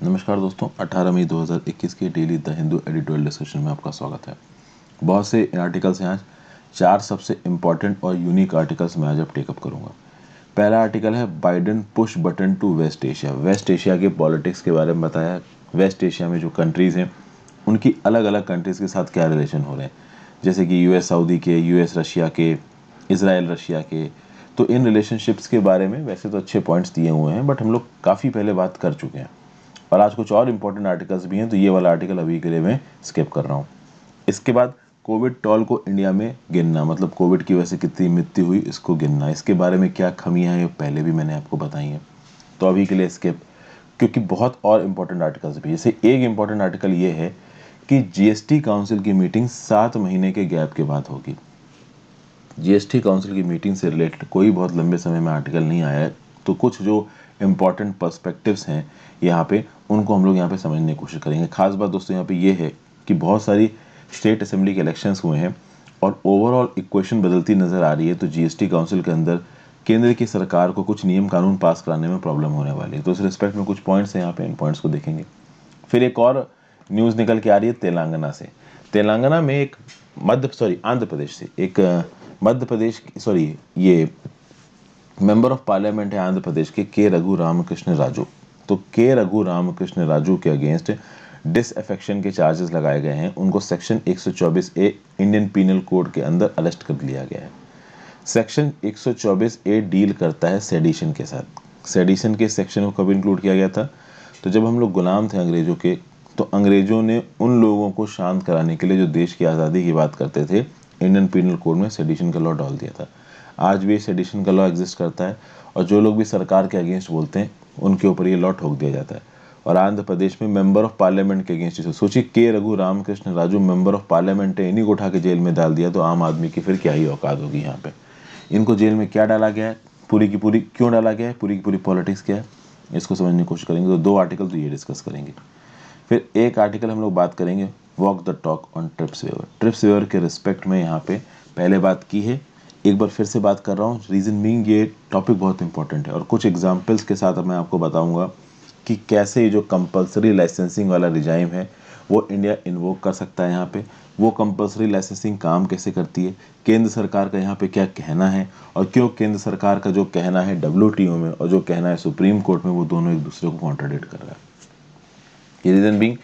नमस्कार दोस्तों, 18 मई 2021 के daily the Hindu editorial discussion में आपका स्वागत है। बहुत से आर्टिकल्स हैं आज। 4 सबसे इम्पॉर्टेंट और यूनिक आर्टिकल्स मैं आज अब टेकअप करूंगा। पहला आर्टिकल है Biden push button to West Asia. West Asia के पॉलिटिक्स के बारे में बताया। वेस्ट एशिया में जो कंट्रीज़ हैं उनकी अलग अलग कंट्रीज़ के साथ क्या रिलेशन हो रहे हैं, जैसे कि यूएस सऊदी के, यूएस रशिया के, इसराइल रशिया के। तो इन रिलेशनशिप्स के बारे में वैसे तो अच्छे पॉइंट्स दिए हुए हैं, बट हम लोग काफ़ी पहले बात कर चुके हैं और आज कुछ और इंपॉर्टेंट आर्टिकल्स भी हैं, तो ये वाला आर्टिकल अभी के लिए मैं स्किप कर रहा हूँ। इसके बाद कोविड टॉल को इंडिया में गिनना, मतलब कोविड की वजह से कितनी मृत्यु हुई इसको गिनना, इसके बारे में क्या खामियां हैं पहले भी मैंने आपको बताई हैं, तो अभी के लिए स्किप, क्योंकि बहुत और इंपॉर्टेंट आर्टिकल्स भी। जैसे एक इंपॉर्टेंट आर्टिकल ये है कि जीएसटी काउंसिल की मीटिंग 7 महीने के गैप के बाद होगी। जीएसटी काउंसिल की मीटिंग से रिलेटेड कोई बहुत लंबे समय में आर्टिकल नहीं आया है, तो कुछ जो इम्पॉर्टेंट पर्सपेक्टिव्स हैं यहाँ पे, उनको हम लोग यहाँ पे समझने की कोशिश करेंगे। खास बात दोस्तों यहाँ पे ये है कि बहुत सारी स्टेट असेंबली के इलेक्शंस हुए हैं और ओवरऑल इक्वेशन बदलती नज़र आ रही है, तो जीएसटी काउंसिल के अंदर केंद्र की सरकार को कुछ नियम कानून पास कराने में प्रॉब्लम होने वाली है। तो इस रिस्पेक्ट में कुछ पॉइंट्स हैं यहाँ पे, इन पॉइंट्स को देखेंगे। फिर एक और न्यूज़ निकल के आ रही है तेलंगाना से। तेलंगाना में एक आंध्र प्रदेश से एक ये मेंबर ऑफ पार्लियामेंट है आंध्र प्रदेश के रघु रामकृष्ण राजू। तो के रघु रामकृष्ण राजू के अगेंस्ट डिसअफेक्शन के चार्जेस लगाए गए हैं। उनको सेक्शन 124 ए इंडियन पीनल कोड के अंदर अरेस्ट कर लिया गया है। सेक्शन 124 ए डील करता है सेडिशन के साथ। सेडिशन के सेक्शन को कब इंक्लूड किया गया था? तो जब हम लोग गुलाम थे अंग्रेजों के, तो अंग्रेजों ने उन लोगों को शांत कराने के लिए जो देश की आज़ादी की बात करते थे, इंडियन पीनल कोड में सेडिशन का लॉ डाल दिया था। आज भी सेडिशन का लॉ एग्जिस्ट करता है और जो लोग भी सरकार के अगेंस्ट बोलते हैं उनके ऊपर ये लॉ ठोक दिया जाता है। और आंध्र प्रदेश में मेंबर ऑफ पार्लियामेंट के अगेंस्ट, सोचिए के Raghu Ramakrishna Raju member of parliament है, इन्हीं को उठा के जेल में डाल दिया, तो आम आदमी की फिर क्या ही औकात होगी यहाँ पे। इनको जेल में क्या डाला गया है, पूरी की पूरी क्यों डाला गया है, पूरी की पूरी पॉलिटिक्स क्या है, इसको समझने की कोशिश करेंगे। तो 2 आर्टिकल तो ये डिस्कस करेंगे। फिर एक आर्टिकल हम लोग बात करेंगे walk the talk on TRIPS waiver. TRIPS waiver के रिस्पेक्ट में यहाँ पे पहले बात की है, एक बार फिर से बात कर रहा हूँ। रीज़न बीइंग ये टॉपिक बहुत इंपॉर्टेंट है और कुछ एग्जांपल्स के साथ मैं आपको बताऊंगा कि कैसे ये जो कंपलसरी लाइसेंसिंग वाला रिजाइम है वो इंडिया इन्वोक कर सकता है यहाँ पे। वो कंपलसरी लाइसेंसिंग काम कैसे करती है, केंद्र सरकार का यहाँ पे क्या कहना है, और क्यों केंद्र सरकार का जो कहना है WTO में और जो कहना है सुप्रीम कोर्ट में, वो दोनों एक दूसरे को कॉन्ट्राडिक्ट कर रहा है। ये रीज़न बीइंग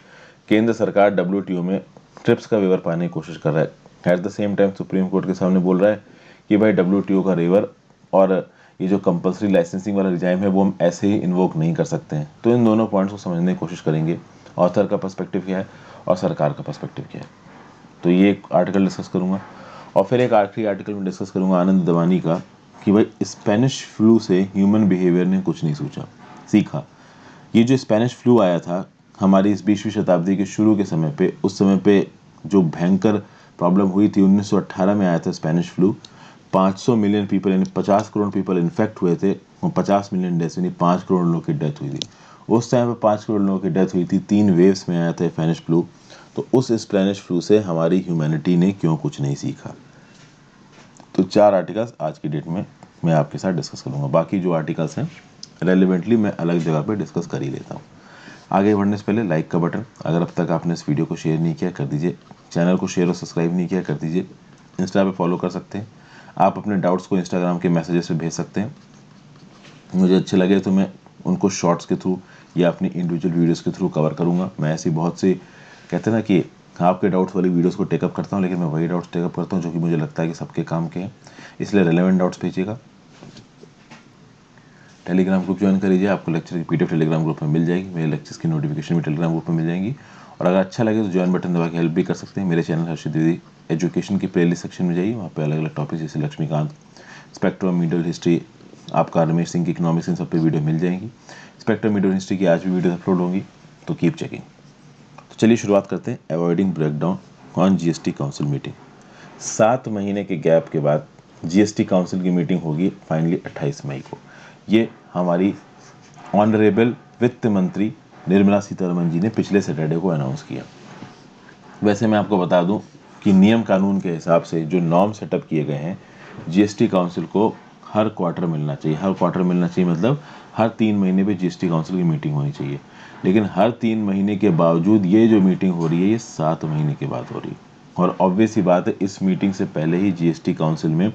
केंद्र सरकार WTO में ट्रिप्स का वेवर पाने की कोशिश कर रहा है, at the same time supreme court के सामने बोल रहा है कि भाई WTO का वेवर और ये जो कंपलसरी लाइसेंसिंग वाला रिजाइम है वो हम ऐसे ही इन्वोक नहीं कर सकते हैं। तो इन दोनों पॉइंट्स को समझने की कोशिश करेंगे, ऑथर का पर्सपेक्टिव क्या है और सरकार का पर्सपेक्टिव क्या है। तो ये एक आर्टिकल डिस्कस करूँगा और फिर एक आखिरी आर्टिकल में डिस्कस करूँगा आनंद दवानी का, कि भाई स्पेनिश फ्लू से ह्यूमन बिहेवियर ने कुछ नहीं सीखा। ये जो स्पेनिश फ्लू आया था हमारी इस 20वीं शताब्दी के शुरू के समय पे, उस समय पे जो भयंकर प्रॉब्लम हुई थी, 1918 में आया था स्पेनिश फ्लू। 500 मिलियन पीपल यानी 50 करोड़ पीपल इन्फेक्ट हुए थे और 50 मिलियन डेथ यानी 5 करोड़ लोगों की डेथ हुई थी। उस टाइम पे 5 करोड़ लोगों की डेथ हुई थी, 3 वेव्स में आया था स्पेनिश फ्लू। तो उस स्पेनिश फ्लू से हमारी ह्यूमैनिटी ने क्यों कुछ नहीं सीखा। तो 4 आर्टिकल्स आज की डेट में मैं आपके साथ डिस्कस करूँगा। बाकी जो आर्टिकल्स हैं रेलिवेंटली मैं अलग जगह पे डिस्कस कर ही लेता हूँ। आगे बढ़ने से पहले लाइक का बटन, अगर अब तक आपने इस वीडियो को शेयर नहीं किया कर दीजिए। चैनल को शेयर और सब्सक्राइब नहीं किया कर दीजिए। इंस्टा पे फॉलो कर सकते हैं। आप अपने डाउट्स को इंस्टाग्राम के मैसेजेस पे भेज सकते हैं। मुझे अच्छे लगे तो मैं उनको शॉर्ट्स के थ्रू या अपनी इंडिविजुअल वीडियोस के थ्रू कवर करूँगा। मैं ऐसी बहुत सी, कहते हैं ना कि आपके डाउट्स वाली वीडियोस को टेकअप करता हूँ, लेकिन मैं वही डाउट्स टेकअप करता हूँ जो कि मुझे लगता है कि सबके काम के हैं। इसलिए रेलेवेंट डाउट्स भेजिएगा। टेलीग्राम ग्रुप ज्वाइन कर लीजिए, आपको लेक्चर की PDF टेलीग्राम ग्रुप में मिल जाएगी। मेरे लेक्चर्स की नोटिफिकेशन भी टेलीग्राम ग्रुप में मिल जाएंगी। और अगर अच्छा लगे तो ज्वाइन बटन दबा के हेल्प भी कर सकते हैं। मेरे चैनल हर्षित द्विवेदी एजुकेशन की प्लेलिस्ट सेक्शन में जाइए, वहाँ पे अलग अलग टॉपिक जैसे लक्ष्मीकांत, स्पेक्ट्रम, मिडल हिस्ट्री, आपका रमेश सिंह की इकोनॉमिक्स, इन सब पे वीडियो मिल जाएंगी। स्पेक्ट्रम मिडल हिस्ट्री की आज भी वीडियो अपलोड होंगी, तो कीप चेकिंग। तो चलिए शुरुआत करते हैं। Avoiding breakdown on GST council meeting. 7 महीने के गैप के बाद GST काउंसिल की मीटिंग होगी फाइनली 28 मई को। ये हमारी ऑनरेबल वित्त मंत्री निर्मला सीतारमन जी ने पिछले सैटरडे को अनाउंस किया। वैसे मैं आपको बता दूं कि नियम कानून के हिसाब से जो नॉर्म सेटअप किए गए हैं, GST काउंसिल को हर क्वार्टर मिलना चाहिए। हर क्वार्टर मिलना चाहिए मतलब हर 3 महीने पे GST काउंसिल की मीटिंग होनी चाहिए। लेकिन हर 3 महीने के बावजूद ये जो मीटिंग हो रही है ये 7 महीने के बाद हो रही है। और ऑब्वियस ही बात है, इस मीटिंग से पहले ही जीएसटी काउंसिल में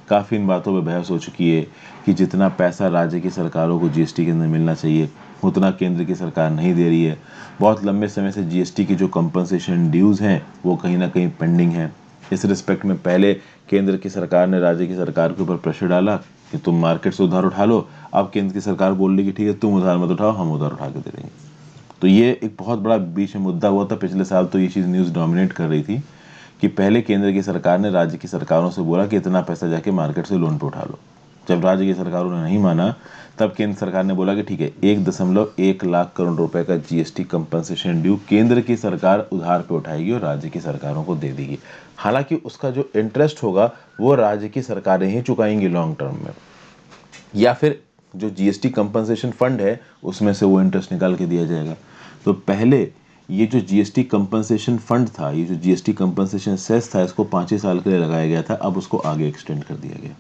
काफ़ी इन बातों पर बहस हो चुकी है कि जितना पैसा राज्य की सरकारों को जीएसटी के अंदर मिलना चाहिए उतना केंद्र की सरकार नहीं दे रही है। बहुत लंबे समय से जीएसटी की जो कंपनसेशन ड्यूज़ हैं वो कहीं ना कहीं पेंडिंग है। इस रिस्पेक्ट में पहले केंद्र की सरकार ने राज्य की सरकार के ऊपर प्रेशर डाला कि तुम मार्केट से उधार उठा लो। अब केंद्र की सरकार बोल रही कि ठीक है तुम उधार मत उठाओ, हम उधार उठा के दे देंगे। तो ये एक बहुत बड़ा बीच में मुद्दा हुआ था पिछले साल। तो ये चीज़ न्यूज़ डोमिनेट कर रही थी कि पहले केंद्र की सरकार ने राज्य की सरकारों से बोला कि इतना पैसा जाके मार्केट से लोन पे उठा लो। जब राज्य की सरकारों ने नहीं माना तब केंद्र सरकार ने बोला कि ठीक है 1.1 लाख करोड़ रुपए का जीएसटी कंपनसेशन ड्यू केंद्र की सरकार उधार पे उठाएगी और राज्य की सरकारों को दे देगी। हालांकि उसका जो इंटरेस्ट होगा वो राज्य की सरकारें ही चुकाएंगी लॉन्ग टर्म में, या फिर जो जीएसटी कंपनसेशन फंड है उसमें से वो इंटरेस्ट निकाल के दिया जाएगा। तो पहले ये जो जीएसटी कंपनसेशन फंड था, ये जो जीएसटी कंपनसेशन सेस था, इसको 5 ही साल के लिए लगाया गया था, अब उसको आगे एक्सटेंड कर दिया गया।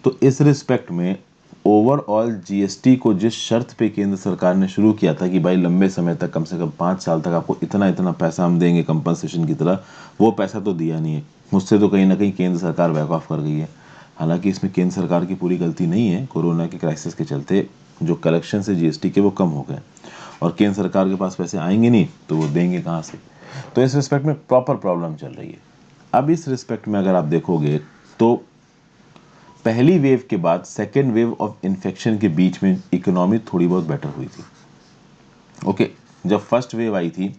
तो इस रिस्पेक्ट में ओवरऑल जीएसटी को जिस शर्त पे केंद्र सरकार ने शुरू किया था कि भाई लंबे समय तक कम से कम 5 साल तक आपको इतना इतना पैसा हम देंगे कंपनसेशन की तरह, वो पैसा तो दिया नहीं है। मुझसे तो कहीं ना कहीं केंद्र सरकार बैक ऑफ कर गई है। हालांकि इसमें केंद्र सरकार की पूरी गलती नहीं है। कोरोना के क्राइसिस के चलते जो कलेक्शन है जीएसटी के वो कम हो गए और केंद्र सरकार के पास पैसे आएंगे नहीं तो वो देंगे कहाँ से। तो इस रिस्पेक्ट में प्रॉपर प्रॉब्लम चल रही है। अब इस रिस्पेक्ट में अगर आप देखोगे तो पहली वेव के बाद सेकेंड वेव ऑफ इन्फेक्शन के बीच में इकोनॉमी थोड़ी बहुत बेटर हुई थी। ओके, जब फर्स्ट वेव आई थी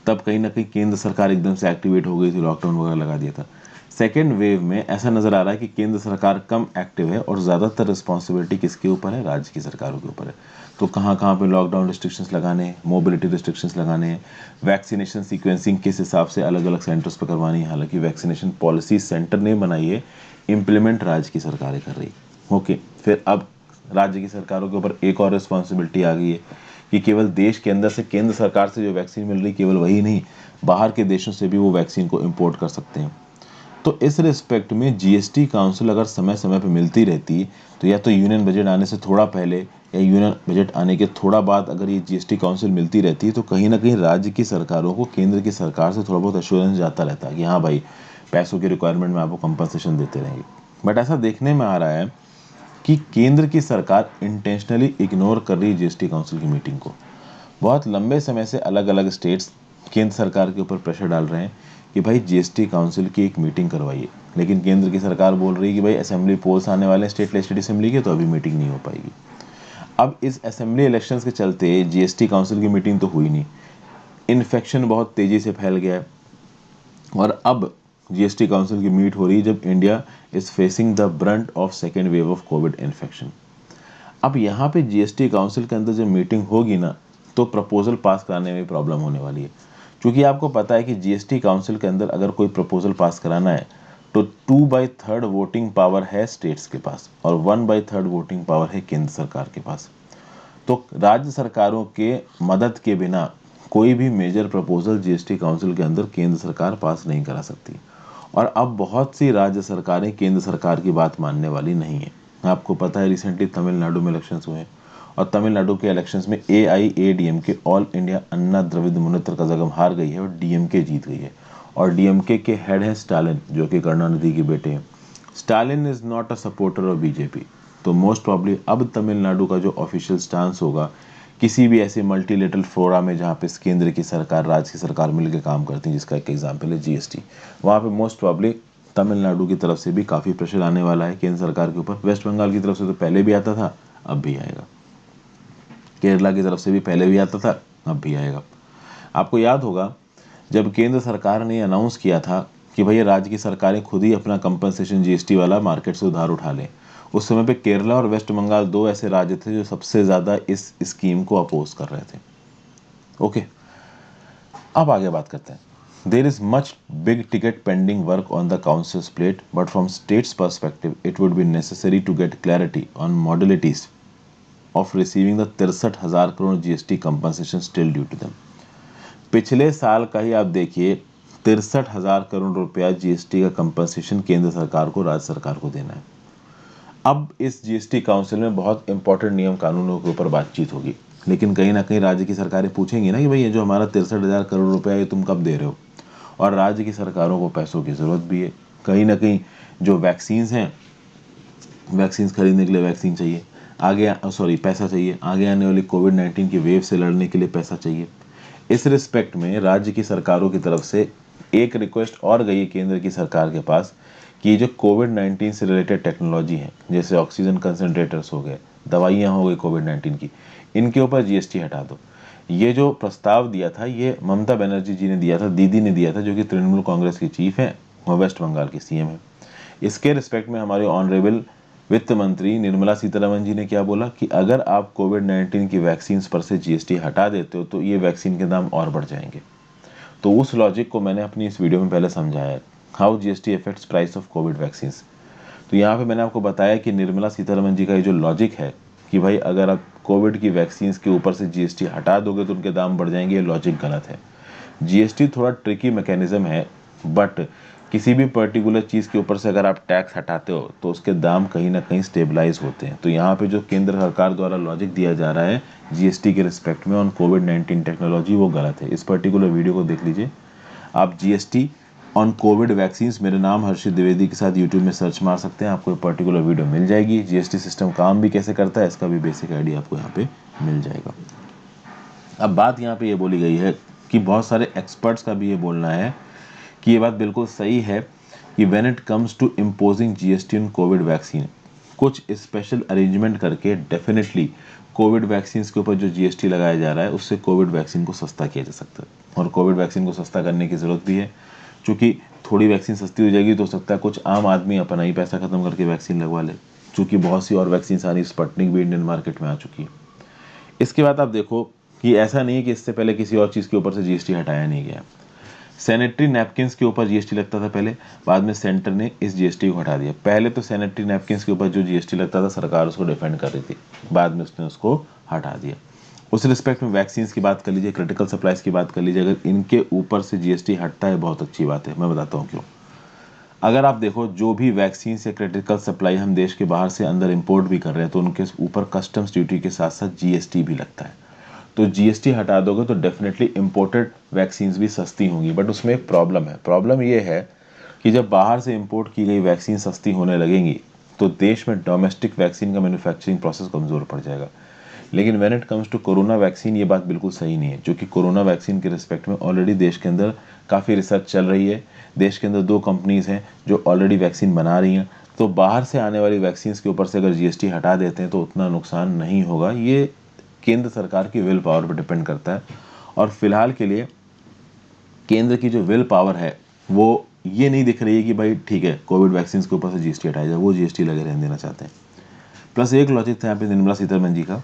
तब कहीं ना कहीं केंद्र सरकार एकदम से एक्टिवेट हो गई थी, लॉकडाउन वगैरह लगा दिया था। सेकेंड वेव में ऐसा नजर आ रहा है कि केंद्र सरकार कम एक्टिव है और ज़्यादातर रिस्पॉन्सिबिलिटी किसके ऊपर है, राज्य की सरकारों के ऊपर है। तो कहाँ कहाँ पे लॉकडाउन रिस्ट्रिक्शंस लगाने हैं, मोबिलिटी रिस्ट्रिक्शंस लगाने हैं, वैक्सीनेशन सीक्वेंसिंग किस हिसाब से अलग अलग सेंटर्स पर करवानी है। हालांकि वैक्सीनेशन पॉलिसी सेंटर ने बनाई है, इम्प्लीमेंट राज्य की सरकारें कर रही। ओके, फिर अब राज्य की सरकारों के ऊपर एक और रिस्पॉन्सिबिलिटी आ गई है कि केवल देश के अंदर से केंद्र सरकार से जो वैक्सीन मिल रही केवल वही नहीं, बाहर के देशों से भी वो वैक्सीन को इंपोर्ट कर सकते हैं। तो इस रिस्पेक्ट में जीएसटी काउंसिल अगर समय समय पर मिलती रहती तो या तो यूनियन बजट आने से थोड़ा पहले या यूनियन बजट आने के थोड़ा बाद अगर ये जीएसटी काउंसिल मिलती रहती तो कहीं ना कहीं राज्य की सरकारों को केंद्र की सरकार से थोड़ा बहुत एश्योरेंस जाता रहता कि हाँ भाई पैसों की रिक्वायरमेंट में आपको कंपनसेशन देते रहेंगे। बट ऐसा देखने में आ रहा है कि केंद्र की सरकार इंटेंशनली इग्नोर कर रही है जीएसटी काउंसिल की मीटिंग को। बहुत लंबे समय से अलग अलग स्टेट्स केंद्र सरकार के ऊपर प्रेशर डाल रहे हैं कि भाई जीएसटी काउंसिल की एक मीटिंग करवाइए, लेकिन केंद्र की सरकार बोल रही है कि भाई असेंबली पोल्स आने वाले हैं स्टेट लेजिस्लेटिव असेंबली के, तो अभी मीटिंग नहीं हो पाएगी। अब इस असेंबली इलेक्शंस के चलते जीएसटी काउंसिल की मीटिंग तो हुई नहीं, इन्फेक्शन बहुत तेजी से फैल गया है और अब जीएसटी काउंसिल की मीट हो रही है जब India is facing the Brunt of second wave of Covid infection. अब यहाँ पे जीएसटी काउंसिल के अंदर जब मीटिंग होगी ना तो प्रपोजल पास कराने में प्रॉब्लम होने वाली है, क्योंकि आपको पता है कि जीएसटी काउंसिल के अंदर अगर कोई प्रपोजल पास कराना है तो 2/3 वोटिंग पावर है स्टेट्स के पास और 1/3 वोटिंग पावर है केंद्र सरकार के पास। तो राज्य सरकारों के मदद के बिना कोई भी मेजर प्रपोजल जीएसटी काउंसिल के अंदर केंद्र सरकार पास नहीं करा सकती। और अब बहुत सी राज्य सरकारें केंद्र सरकार की बात मानने वाली नहीं है। आपको पता है रिसेंटली तमिलनाडु में इलेक्शंस हुए और तमिलनाडु के इलेक्शंस में एआईएडीएमके ऑल इंडिया अन्ना द्रविड़ मुनेत्र कज़गम हार गई है और डीएमके जीत गई है। और डीएमके के हेड है स्टालिन जो कि करुणानिधि के बेटे हैं। Stalin is not a supporter of BJP. तो मोस्ट प्रॉब्ली अब तमिलनाडु का जो ऑफिशियल स्टांस होगा किसी भी ऐसे मल्टीलेटरल फोरा में जहाँ पे केंद्र की सरकार राज्य की सरकार मिलकर काम करती है, जिसका एक एग्जाम्पल है जीएसटी, वहाँ पे मोस्ट प्रॉब्ली तमिलनाडु की तरफ से भी काफ़ी प्रेशर आने वाला है केंद्र सरकार के ऊपर। वेस्ट बंगाल की तरफ से तो पहले भी आता था, अब भी आएगा। केरला की तरफ से भी पहले भी आता था, अब भी आएगा। आपको याद होगा जब केंद्र सरकार ने अनाउंस किया था कि भैया राज्य की सरकारें खुद ही अपना कंपनसेशन जीएसटी वाला मार्केट से उधार उठा लें, उस समय पे केरला और वेस्ट बंगाल दो ऐसे राज्य थे जो सबसे ज़्यादा इस स्कीम को अपोज कर रहे थे। ओके, अब आगे बात करते हैं। There is much big ticket pending work on the council's plate, but from state's perspective, it would be necessary to get clarity on modalities of receiving the 63,000 crore GST compensation still due to them। पिछले साल का ही आप देखिए 63,000 करोड़ रुपया GST का compensation केंद्र सरकार को राज्य सरकार को देना है। अब इस जीएसटी काउंसिल में बहुत इंपॉर्टेंट नियम कानूनों के ऊपर बातचीत होगी। लेकिन कहीं ना कहीं राज्य की सरकारें पूछेंगी ना कि भाई ये जो हमारा 63,000 करोड़ रुपया ये तुम कब दे रहे हो। और राज्य की सरकारों को पैसों की ज़रूरत भी है, कहीं ना कहीं जो वैक्सीन्स हैं, वैक्सीन खरीदने के लिए वैक्सीन चाहिए, पैसा चाहिए, आगे आने वाली कोविड-19 की वेव से लड़ने के लिए पैसा चाहिए। इस रिस्पेक्ट में राज्य की सरकारों की तरफ से एक रिक्वेस्ट और गई है केंद्र की सरकार के पास कि ये जो कोविड-19 से रिलेटेड टेक्नोलॉजी है, जैसे ऑक्सीजन कंसंट्रेटर्स हो गए, दवाइयाँ हो गई कोविड-19 की, इनके ऊपर जीएसटी हटा दो। ये जो प्रस्ताव दिया था ये ममता बनर्जी जी ने दिया था, दीदी ने दिया था, जो कि तृणमूल कांग्रेस की चीफ है और वेस्ट बंगाल की सीएम है। इसके रिस्पेक्ट में हमारे ऑनरेबल वित्त मंत्री निर्मला सीतारमन जी ने क्या बोला कि अगर आप कोविड-19 की वैक्सीन पर से जीएसटी हटा देते हो तो ये वैक्सीन के दाम और बढ़ जाएंगे। तो उस लॉजिक को मैंने अपनी इस वीडियो में पहले समझाया है, how GST effects price of Covid vaccine. तो यहाँ पे मैंने आपको बताया कि निर्मला सीतारमन जी का ये जो लॉजिक है कि भाई अगर आप कोविड की वैक्सीन के ऊपर से जीएसटी हटा दोगे तो उनके दाम बढ़ जाएंगे, ये लॉजिक गलत है। जीएसटी थोड़ा ट्रिकी मैकेनिज्म है, बट किसी भी पर्टिकुलर चीज़ के ऊपर से अगर आप टैक्स हटाते हो तो उसके दाम कहीं ना कहीं स्टेबलाइज होते हैं। तो यहाँ पे जो केंद्र सरकार द्वारा लॉजिक दिया जा रहा है जीएसटी के रिस्पेक्ट में ऑन कोविड-19 टेक्नोलॉजी, वो गलत है। इस पर्टिकुलर वीडियो को देख लीजिए आप, जीएसटी ऑन कोविड वैक्सीन, मेरे नाम हर्षित द्विवेदी के साथ यूट्यूब में सर्च मार सकते हैं, आपको एक पर्टिकुलर वीडियो मिल जाएगी। जीएसटी सिस्टम काम भी कैसे करता है इसका भी बेसिक आइडिया आपको यहाँ पे मिल जाएगा। अब बात यहाँ पे ये बोली गई है कि बहुत सारे एक्सपर्ट्स का भी ये बोलना है कि ये बात बिल्कुल सही है कि when it comes to imposing GST on COVID vaccine, कुछ स्पेशल अरेंजमेंट करके डेफिनेटली कोविड वैक्सीन के ऊपर जो जीएसटी लगाया जा रहा है उससे कोविड वैक्सीन को सस्ता किया जा सकता है। और कोविड वैक्सीन को सस्ता करने की ज़रूरत भी है, क्योंकि थोड़ी वैक्सीन सस्ती हो जाएगी तो हो सकता है कुछ आम आदमी अपना ही पैसा खत्म करके वैक्सीन लगवा ले, क्योंकि बहुत सी और वैक्सीन सारी, स्पुतनिक भी इंडियन मार्केट में आ चुकी है। इसके बाद आप देखो कि ऐसा नहीं है कि इससे पहले किसी और चीज़ के ऊपर से जीएसटी हटाया नहीं गया। सैनिटरी नैपकिन्स के ऊपर जीएसटी लगता था पहले, बाद में सेंटर ने इस जीएसटी को हटा दिया। पहले तो सैनिटरी नैपकिन्स के ऊपर जो जीएसटी लगता था सरकार उसको डिफेंड कर रही थी, बाद में उसने उसको हटा दिया। उस रिस्पेक्ट में वैक्सीन की बात कर लीजिए, क्रिटिकल सप्लाईज की बात कर लीजिए, अगर इनके ऊपर से जीएसटी हटता है बहुत अच्छी बात है। मैं बताता हूँ क्यों। अगर आप देखो जो भी वैक्सीन या क्रिटिकल सप्लाई हम देश के बाहर से अंदर इंपोर्ट भी कर रहे हैं तो उनके ऊपर कस्टम्स ड्यूटी के साथ साथ जीएसटी भी लगता है। तो जीएसटी हटा दोगे तो डेफिनेटली इंपोर्टेड वैक्सीन्स भी सस्ती होंगी, बट उसमें एक प्रॉब्लम है। प्रॉब्लम ये है कि जब बाहर से इंपोर्ट की गई वैक्सीन सस्ती होने लगेंगी तो देश में डोमेस्टिक वैक्सीन का मैन्युफैक्चरिंग प्रोसेस कमज़ोर पड़ जाएगा। लेकिन when it comes to corona vaccine ये बात बिल्कुल सही नहीं है, क्योंकि कोरोना वैक्सीन के रिस्पेक्ट में ऑलरेडी देश के अंदर काफ़ी रिसर्च चल रही है। देश के अंदर 2 कंपनीज हैं जो ऑलरेडी वैक्सीन बना रही हैं। तो बाहर से आने वाली वैक्सीन के ऊपर से अगर जीएसटी हटा देते हैं तो उतना नुकसान नहीं होगा। ये केंद्र सरकार की विल पावर पर डिपेंड करता है, और फिलहाल के लिए केंद्र की जो विल पावर है वो ये नहीं दिख रही है कि भाई ठीक है कोविड वैक्सीन के ऊपर से जीएसटी हटाया जाए, वो जीएसटी लगे रहने देना चाहते हैं। प्लस एक लॉजिक था यहाँ पे निर्मला सीतारमन जी का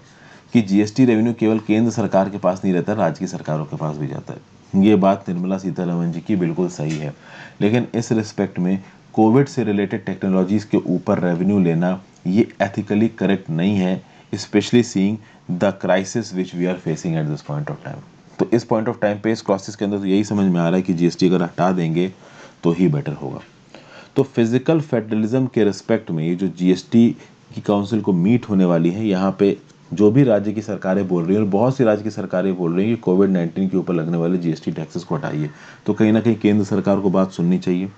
कि जीएसटी रेवेन्यू केवल केंद्र सरकार के पास नहीं रहता, राज्य की सरकारों के पास भी जाता है। ये बात निर्मला सीतारमन जी की बिल्कुल सही है, लेकिन इस रिस्पेक्ट में कोविड से रिलेटेड टेक्नोलॉजीज के ऊपर रेवेन्यू लेना ये एथिकली करेक्ट नहीं है, specially seeing the crisis which we are facing at this point of time. तो इस पॉइंट ऑफ टाइम पे इस क्लासेस के अंदर तो यही समझ में आ रहा है कि जीएसटी अगर हटा देंगे तो ही बेटर होगा। तो फिजिकल फेडरलिज्म के रिस्पेक्ट में ये जो जीएसटी की काउंसिल को मीट होने वाली है, यहाँ पे जो भी राज्य की सरकारें बोल रही हैं और बहुत सी राज्य की सरकारें बोल रही हैं कि कोविड-19 के ऊपर लगने वाले जीएसटी टैक्सेस को हटाइए, तो कहीं ना कहीं केंद्र सरकार को बात सुननी चाहिए,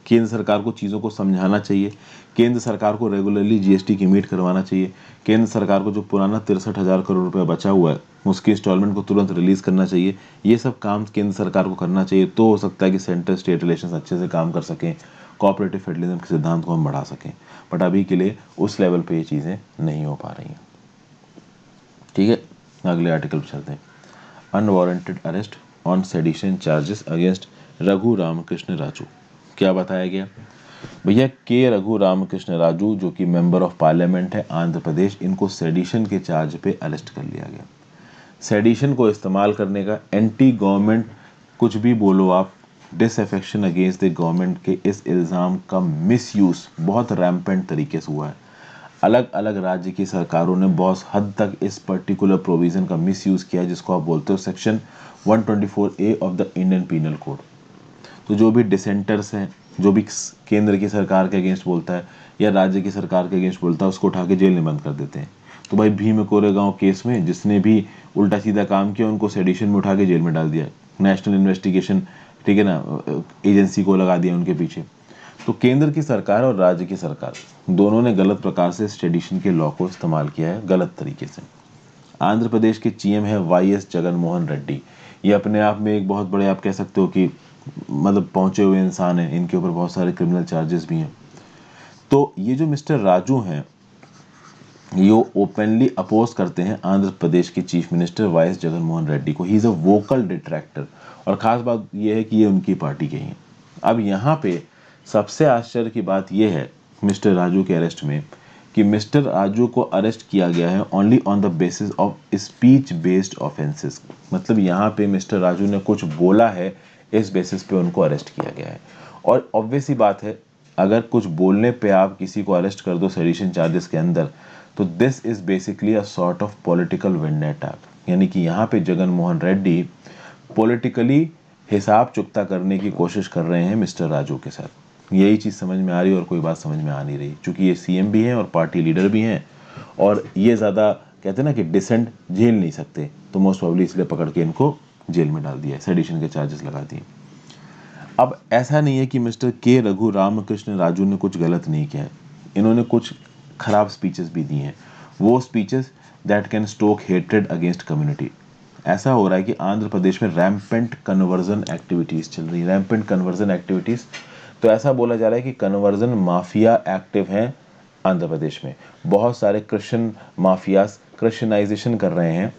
केंद्र सरकार को चीज़ों को समझाना चाहिए, केंद्र सरकार को रेगुलरली जीएसटी की मीट करवाना चाहिए, केंद्र सरकार को जो पुराना 63,000 करोड़ रुपया बचा हुआ है उसकी इंस्टॉलमेंट को तुरंत रिलीज़ करना चाहिए। ये सब काम केंद्र सरकार को करना चाहिए, तो हो सकता है कि सेंटर स्टेट रिलेशन अच्छे से काम कर सकें, कोऑपरेटिव फेडरलिज्म के सिद्धांत को हम बढ़ा सकें। बट अभी के लिए उस लेवल पे ये चीज़ें नहीं हो पा रही हैं। ठीक है, अगले आर्टिकल पर चलते हैं। Unwarranted arrest on sedition charges against Raghu Ramakrishna Raju. क्या बताया गया भैया, के रघु रामकृष्ण राजू जो कि मेंबर ऑफ पार्लियामेंट है आंध्र प्रदेश, इनको सेडिशन के चार्ज पे अरेस्ट कर लिया गया। सेडिशन को इस्तेमाल करने का, एंटी गवर्नमेंट कुछ भी बोलो आप, डिसअफेक्शन अगेंस्ट द गवर्नमेंट के इस इल्ज़ाम का मिसयूज़ बहुत रैम्पेंट तरीके से हुआ है। अलग अलग राज्य की सरकारों ने बहुत हद तक इस पर्टिकुलर प्रोविज़न का मिसयूज़ किया है, जिसको आप बोलते हो section 124A of the Indian penal code. तो जो भी डिसेंटर्स हैं, जो भी केंद्र की सरकार के अगेंस्ट बोलता है या राज्य की सरकार के अगेंस्ट बोलता है, उसको उठा के जेल में बंद कर देते हैं। तो भाई भीम कोरेगांव केस में जिसने भी उल्टा सीधा काम किया उनको सेडिशन में उठा के जेल में डाल दिया, नेशनल इन्वेस्टिगेशन, ठीक है ना, एजेंसी को लगा दिया उनके पीछे। तो केंद्र की सरकार और राज्य की सरकार दोनों ने गलत प्रकार से सेडिशन के लॉ को इस्तेमाल किया है, गलत तरीके से। आंध्र प्रदेश के सीएम है वाईएस जगनमोहन रेड्डी। ये अपने आप में एक बहुत बड़े, आप कह सकते हो कि मतलब पहुंचे हुए इंसान हैं, इनके ऊपर बहुत सारे क्रिमिनल चार्जेस भी हैं। तो ये जो मिस्टर राजू हैं, ये ओपनली अपोज करते हैं आंध्र प्रदेश के chief minister YS Jaganmohan Reddy को। ही इज अ वोकल डिट्रैक्टर, और खास बात ये है कि ये उनकी पार्टी के ही हैं। अब यहाँ पे सबसे आश्चर्य की बात यह है मिस्टर राजू के अरेस्ट में, कि मिस्टर राजू को अरेस्ट किया गया है only on the basis of speech based offences. मतलब यहाँ पे मिस्टर राजू ने कुछ बोला है, इस बेसिस पे उनको अरेस्ट किया गया है। और ऑब्वियस ही बात है, अगर कुछ बोलने पे आप किसी को अरेस्ट कर दो सेडिशन चार्जेस के अंदर, तो this is basically a sort of political vendetta. यानी कि यहाँ पे जगनमोहन रेड्डी पॉलिटिकली हिसाब चुकता करने की कोशिश कर रहे हैं मिस्टर राजू के साथ। यही चीज़ समझ में आ रही है और कोई बात समझ में आ नहीं रही, क्योंकि ये सीएम भी हैं और पार्टी लीडर भी हैं, और ये ज़्यादा कहते हैं ना कि डिसेंट झेल नहीं सकते, तो मोस्ट प्रोबेबली इसलिए पकड़ के इनको जेल में डाल दिया है, सेडिशन के चार्जेस लगा दिए। अब ऐसा नहीं है कि मिस्टर के रघु रामकृष्ण राजू ने कुछ गलत नहीं किया है, इन्होंने कुछ खराब स्पीचेस भी दी हैं, वो speeches that can stoke hatred against community. ऐसा हो रहा है कि आंध्र प्रदेश में रैम्पेंट कन्वर्जन एक्टिविटीज चल रही है, रैम्पेंट कन्वर्जन एक्टिविटीज। तो ऐसा बोला जा रहा है कि कन्वर्जन माफिया एक्टिव हैं आंध्र प्रदेश में। बहुत सारे क्रिश्चियन माफियाज क्रिश्चियनाइजेशन कर रहे हैं,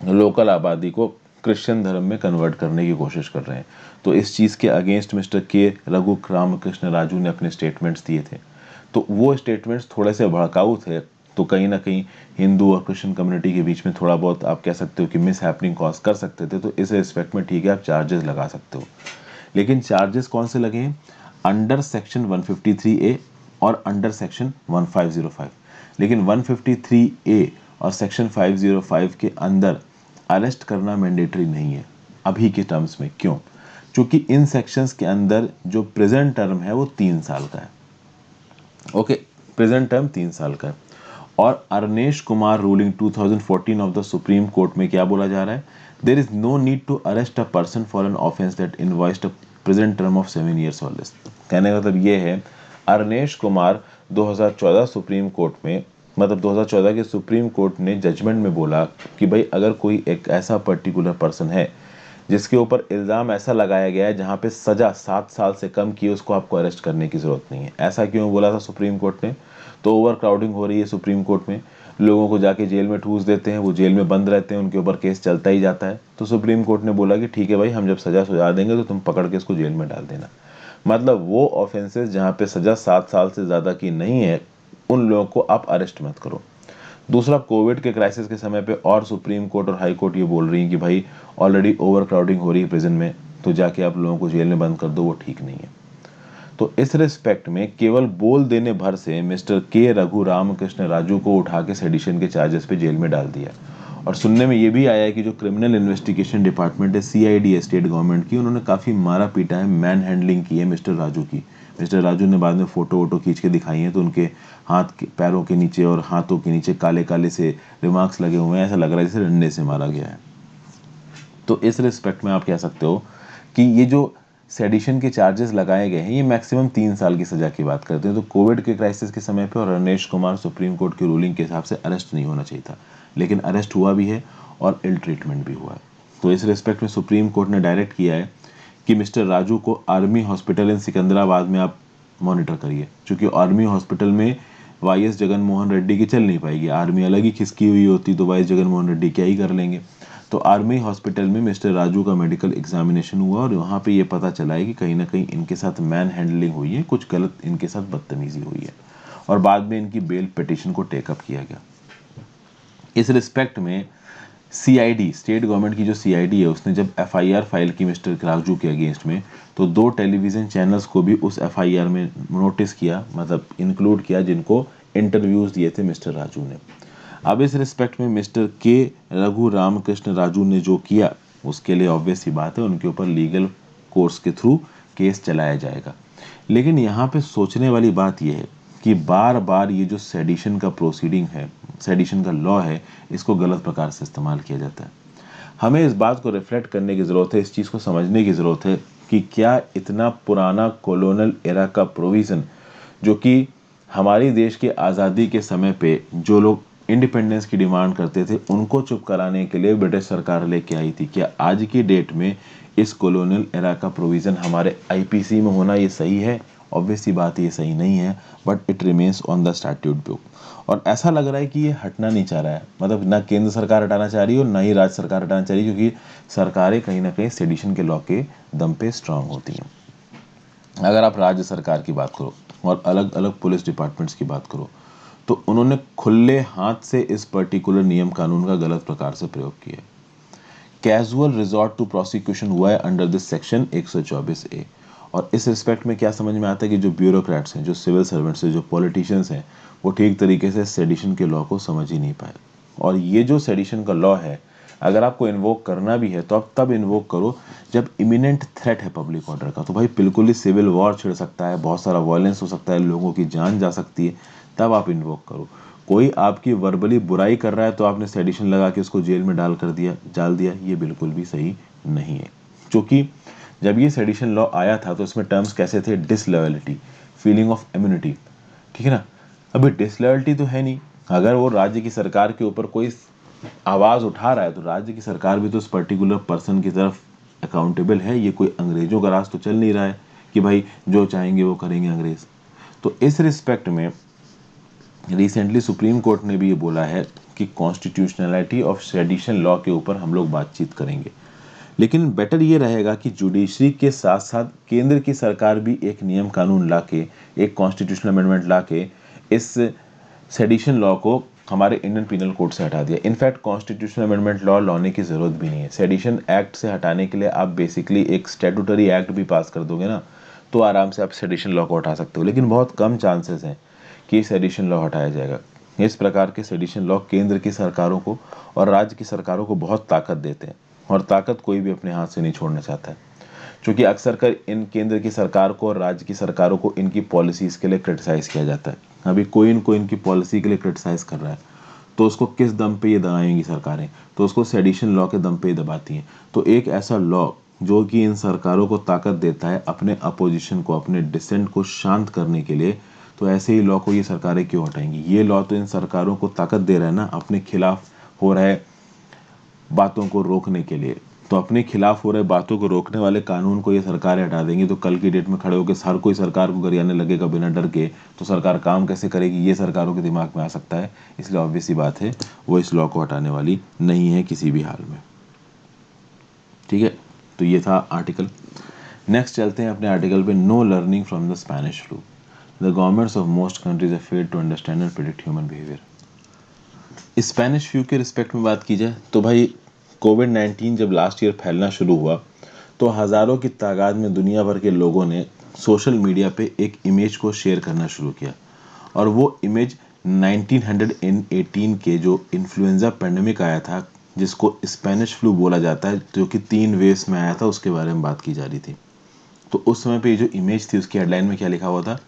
लोकल आबादी को क्रिश्चियन धर्म में कन्वर्ट करने की कोशिश कर रहे हैं। तो इस चीज़ के अगेंस्ट मिस्टर के रघु रामकृष्ण राजू ने अपने स्टेटमेंट्स दिए थे। तो वो स्टेटमेंट्स थोड़े से भड़काऊ थे, तो कहीं ना कहीं हिंदू और क्रिश्चियन कम्युनिटी के बीच में थोड़ा बहुत आप कह सकते हो कि मिस हैपनिंग कॉज कर सकते थे। तो इस रिस्पेक्ट में ठीक है, आप चार्जेस लगा सकते हो। लेकिन चार्जेस कौन से लगे हैं? अंडर सेक्शन 153A और अंडर सेक्शन 1505। लेकिन 153A और सेक्शन 505 के अंदर अरेस्ट करना मैंडेटरी नहीं है अभी के टर्म्स में। क्यों? क्योंकि इन सेक्शंस के अंदर जो प्रेजेंट टर्म है वो 3 साल का है। ओके, प्रेजेंट टर्म 3 साल का है। और Arnesh Kumar ruling 2014 of the supreme court में क्या बोला जा रहा है? There is no need to arrest a person for an offence that invoiced a present term of 7 years or less. कहने का मतलब ये है, अरनेश कुमार 2014 सुप्रीम कोर्ट में, मतलब 2014 के सुप्रीम कोर्ट ने जजमेंट में बोला कि भाई अगर कोई एक ऐसा पर्टिकुलर पर्सन है जिसके ऊपर इल्ज़ाम ऐसा लगाया गया है जहाँ पे सज़ा 7 साल से कम की, उसको आपको अरेस्ट करने की ज़रूरत नहीं है। ऐसा क्यों बोला था सुप्रीम कोर्ट ने? तो ओवर क्राउडिंग हो रही है सुप्रीम कोर्ट में, लोगों को जाके जेल में ठूस देते हैं, वो जेल में बंद रहते हैं, उनके ऊपर केस चलता ही जाता है। तो सुप्रीम कोर्ट ने बोला कि ठीक है भाई, हम जब सज़ा सुझा देंगे तो तुम पकड़ के इसको जेल में डाल देना। मतलब वो ऑफेंसेस जहाँ पे सज़ा 7 साल से ज़्यादा की नहीं है, उन लोगों को आप अरेस्ट मत करो। दूसरा, कोविड के क्राइसिस के समय पे और सुप्रीम कोर्ट और हाई कोर्ट ये बोल रही है कि भाई ऑलरेडी ओवर क्राउडिंग हो रही है प्रिजन में, तो जाके आप लोगों को जेल में बंद कर दो, वो ठीक नहीं है। तो इस रिस्पेक्ट में केवल बोल देने भर से मिस्टर के रघु रामकृष्ण राजू को उठा के सेडिशन के चार्जेस पे जेल में डाल दिया। और सुनने में ये भी आया है कि जो क्रिमिनल इन्वेस्टिगेशन डिपार्टमेंट है, सीआईडी है स्टेट गवर्नमेंट की, उन्होंने काफ़ी मारा पीटा है, मैन हैंडलिंग की है मिस्टर राजू की। मिस्टर राजू ने बाद में फ़ोटो वोटो खींच के दिखाई है, तो उनके हाथ के पैरों के नीचे और हाथों के नीचे काले काले से रिमार्क्स लगे हुए हैं, ऐसा लग रहा है जैसे डंडे से मारा गया है। तो इस रिस्पेक्ट में आप कह सकते हो कि ये जो सेडिशन के चार्जेस लगाए गए हैं, ये मैक्सिमम 3 साल की सज़ा की बात करते हैं। तो कोविड के क्राइसिस के समय पे और रमेश कुमार सुप्रीम कोर्ट की रूलिंग के हिसाब से अरेस्ट नहीं होना चाहिए था, लेकिन अरेस्ट हुआ भी है और इल ट्रीटमेंट भी हुआ है। तो इस रिस्पेक्ट में सुप्रीम कोर्ट ने डायरेक्ट किया है कि मिस्टर राजू को आर्मी हॉस्पिटल इन सिकंदराबाद में आप मॉनिटर करिए, क्योंकि आर्मी हॉस्पिटल में वाईएस जगनमोहन रेड्डी की चल नहीं पाएगी। आर्मी अलग ही खिसकी हुई होती तो वाईएस जगनमोहन रेड्डी क्या ही कर लेंगे। तो आर्मी हॉस्पिटल में मिस्टर राजू का मेडिकल एग्जामिनेशन हुआ और वहाँ पे ये पता चला है कि कहीं ना कहीं इनके साथ मैन हैंडलिंग हुई है, कुछ गलत इनके साथ बदतमीजी हुई है, और बाद में इनकी बेल पिटीशन को टेकअप किया गया। इस रिस्पेक्ट में सीआईडी, स्टेट गवर्नमेंट की जो सीआईडी है, उसने जब एफआईआर फाइल की मिस्टर राजू के अगेंस्ट में, तो 2 टेलीविज़न चैनल्स को भी उस एफआईआर में नोटिस किया, मतलब इंक्लूड किया, जिनको इंटरव्यूज़ दिए थे मिस्टर राजू ने। अब इस रिस्पेक्ट में मिस्टर के रघु रामकृष्ण राजू ने जो किया, उसके लिए ऑब्वियस ही बात है उनके ऊपर लीगल कोर्स के थ्रू केस चलाया जाएगा। लेकिन यहाँ पे सोचने वाली बात यह है कि बार बार ये जो सेडिशन का प्रोसीडिंग है, सेडिशन का लॉ है, इसको गलत प्रकार से इस्तेमाल किया जाता है। हमें इस बात को रिफ्लेक्ट करने की ज़रूरत है, इस चीज़ को समझने की ज़रूरत है कि क्या इतना पुराना कॉलोनियल एरा का प्रोविज़न, जो कि हमारी देश के आज़ादी के समय पे जो लोग इंडिपेंडेंस की डिमांड करते थे उनको चुप कराने के लिए ब्रिटिश सरकार लेके आई थी, क्या आज की डेट में इस कॉलोनियल एरा का प्रोविज़न हमारे आईपीसी में होना ये सही है? ऑब्वियस सी बात ये सही नहीं है, but it remains on the statute book. और ऐसा लग रहा है कि ये हटना नहीं चाह रहा है, मतलब ना केंद्र सरकार हटाना चाह रही है और ना ही राज्य सरकार हटाना चाह रही है, क्योंकि सरकारें कहीं ना कहीं सेडिशन के लॉ के दम पे स्ट्रांग होती हैं। अगर आप राज्य सरकार की बात करो और अलग अलग पुलिस डिपार्टमेंट्स की बात करो, तो उन्होंने खुले हाथ से इस पर्टिकुलर नियम कानून का गलत प्रकार से प्रयोग किया। कैजुअल रिजॉर्ट टू प्रोसिक्यूशन हुआ है अंडर दिस सेक्शन 124A। और इस रिस्पेक्ट में क्या समझ में आता है कि जो ब्यूरोक्रेट्स हैं, जो सिविल सर्वेंट्स हैं, जो पॉलिटिशियंस हैं, वो ठीक तरीके से सेडिशन के लॉ को समझ ही नहीं पाए। और ये जो सेडिशन का लॉ है, अगर आपको इन्वोक करना भी है तो आप तब इन्वोक करो जब इमिनेंट थ्रेट है पब्लिक ऑर्डर का। तो भाई बिल्कुल ही सिविल वॉर छिड़ सकता है, बहुत सारा वायलेंस हो सकता है, लोगों की जान जा सकती है, तब आप इन्वोक करो। कोई आपकी वर्बली बुराई कर रहा है तो आपने सेडिशन लगा के उसको जेल में डाल दिया, ये बिल्कुल भी सही नहीं है। क्योंकि जब ये सेडिशन लॉ आया था तो इसमें टर्म्स कैसे थे? डिसलॉयल्टी, फीलिंग ऑफ इम्यूनिटी, ठीक है ना। अभी डिसलॉयल्टी तो है नहीं, अगर वो राज्य की सरकार के ऊपर कोई आवाज उठा रहा है तो राज्य की सरकार भी तो उस पर्टिकुलर पर्सन की तरफ अकाउंटेबल है। ये कोई अंग्रेजों का राज तो चल नहीं रहा है कि भाई जो चाहेंगे वो करेंगे अंग्रेज। तो इस रिस्पेक्ट में रिसेंटली सुप्रीम कोर्ट ने भी ये बोला है कि कॉन्स्टिट्यूशनलिटी ऑफ सेडिशन लॉ के ऊपर हम लोग बातचीत करेंगे, लेकिन बेटर ये रहेगा कि जुडिशरी के साथ साथ केंद्र की सरकार भी एक नियम कानून लाके, एक कॉन्स्टिट्यूशनल अमेंडमेंट लाके इस सेडिशन लॉ को हमारे इंडियन पिनल कोड से हटा दिया। इनफैक्ट कॉन्स्टिट्यूशनल अमेंडमेंट लॉ लाने की जरूरत भी नहीं है। सेडिशन एक्ट से हटाने के लिए आप बेसिकली एक स्टैट्यूटरी एक्ट भी पास कर दोगे ना, तो आराम से आप सेडिशन लॉ को हटा सकते हो। लेकिन बहुत कम चांसेस हैं कि सेडिशन लॉ हटाया जाएगा। इस प्रकार के सेडिशन लॉ केंद्र की सरकारों को और राज्य की सरकारों को बहुत ताकत देते हैं, और ताकत कोई भी अपने हाथ से नहीं छोड़ना चाहता है। क्योंकि अक्सर कर इन केंद्र की सरकार को और राज्य की सरकारों को इनकी पॉलिसीज के लिए क्रिटिसाइज किया जाता है। अभी कोई इनको इनकी पॉलिसी के लिए क्रिटिसाइज कर रहा है तो उसको किस दम पे ये दबाएंगी सरकारें? तो उसको सेडिशन लॉ के दम पे ही दबाती हैं। तो एक ऐसा लॉ जो कि इन सरकारों को ताकत देता है अपने अपोजिशन को, अपने डिसेंट को शांत करने के लिए, तो ऐसे ही लॉ को ये सरकारें क्यों हटाएंगी? ये लॉ तो इन सरकारों को ताकत दे रहा है ना अपने खिलाफ हो रहे बातों को रोकने के लिए। तो अपने खिलाफ हो रहे बातों को रोकने वाले कानून को ये सरकारें हटा देंगी तो कल की डेट में खड़े होकर हर कोई सरकार को गरियाने लगेगा बिना डर के, तो सरकार काम कैसे करेगी? ये सरकारों के दिमाग में आ सकता है। इसलिए ऑब्वियस सी बात है वो इस लॉ को हटाने वाली नहीं है किसी भी हाल में। ठीक है, तो ये था आर्टिकल। नेक्स्ट चलते हैं अपने आर्टिकल पे, no learning from the Spanish flu, the governments of most countries have failed to understand and predict human behaviour. Spanish flu के रिस्पेक्ट में बात की जाए तो भाई कोविड-19 जब लास्ट ईयर फैलना शुरू हुआ तो हज़ारों की तादाद में दुनिया भर के लोगों ने सोशल मीडिया पे एक इमेज को शेयर करना शुरू किया, और वो इमेज 1918 के जो इन्फ्लुएंजा पेंडेमिक आया था जिसको स्पेनिश फ्लू बोला जाता है, जो कि 3 वेव्स में आया था, उसके बारे में बात की जा रही थी। तो उस समय पे ये जो इमेज थी उसकी हेडलाइन में क्या लिखा हुआ था?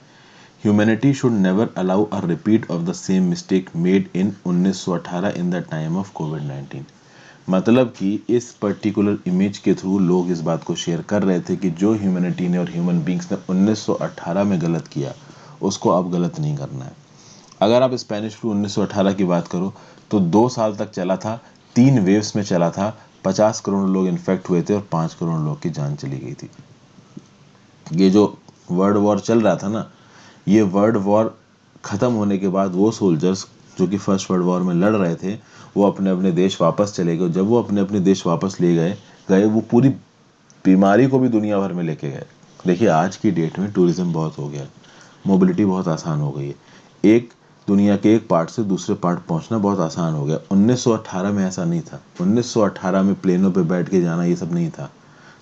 Humanity should never allow a repeat of the same mistake made in 1918 in the time of कोविड-19। मतलब कि इस पर्टिकुलर इमेज के थ्रू लोग इस बात को शेयर कर रहे थे कि जो ह्यूमैनिटी ने और ह्यूमन बींग्स ने 1918 में गलत किया उसको अब गलत नहीं करना है। अगर आप स्पेनिश फ्लू 1918 की बात करो तो 2 साल तक चला था, 3 वेव्स में चला था, 50 करोड़ लोग इन्फेक्ट हुए थे और 5 करोड़ लोग की जान चली गई थी। ये जो वर्ल्ड वॉर चल रहा था ना, ये वर्ल्ड वॉर खत्म होने के बाद वो सोल्जर्स जो कि फर्स्ट वर्ल्ड वॉर में लड़ रहे थे वो अपने अपने देश वापस चले गए। जब वो अपने अपने देश वापस ले गए वो पूरी बीमारी को भी दुनिया भर में लेके गए। देखिए आज की डेट में टूरिज्म बहुत हो गया, मोबिलिटी बहुत आसान हो गई है, एक दुनिया के एक पार्ट से दूसरे पार्ट पहुंचना बहुत आसान हो गया। 1918 में ऐसा नहीं था। 1918 में प्लेनों पे बैठ के जाना ये सब नहीं था,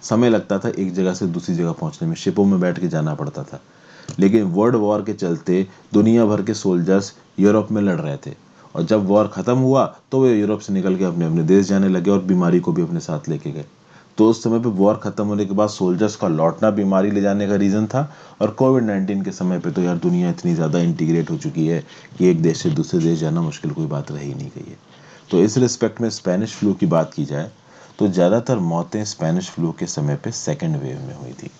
समय लगता था एक जगह से दूसरी जगह पहुंचने में, शिपों में बैठ के जाना पड़ता था। लेकिन वर्ल्ड वॉर के चलते दुनिया भर के सोल्जर्स यूरोप में लड़ रहे थे, और जब वॉर खत्म हुआ तो वे यूरोप से निकल के अपने अपने देश जाने लगे और बीमारी को भी अपने साथ लेके गए। तो उस समय पे वॉर खत्म होने के बाद सोल्जर्स का लौटना बीमारी ले जाने का रीज़न था। और कोविड-19 के समय पे तो यार दुनिया इतनी ज़्यादा इंटीग्रेट हो चुकी है कि एक देश से दूसरे देश जाना मुश्किल कोई बात रह ही नहीं गई है। तो इस रिस्पेक्ट में स्पेनिश फ्लू की बात की जाए तो ज़्यादातर मौतें स्पेनिश फ्लू के समय पे सेकेंड वेव में हुई थी।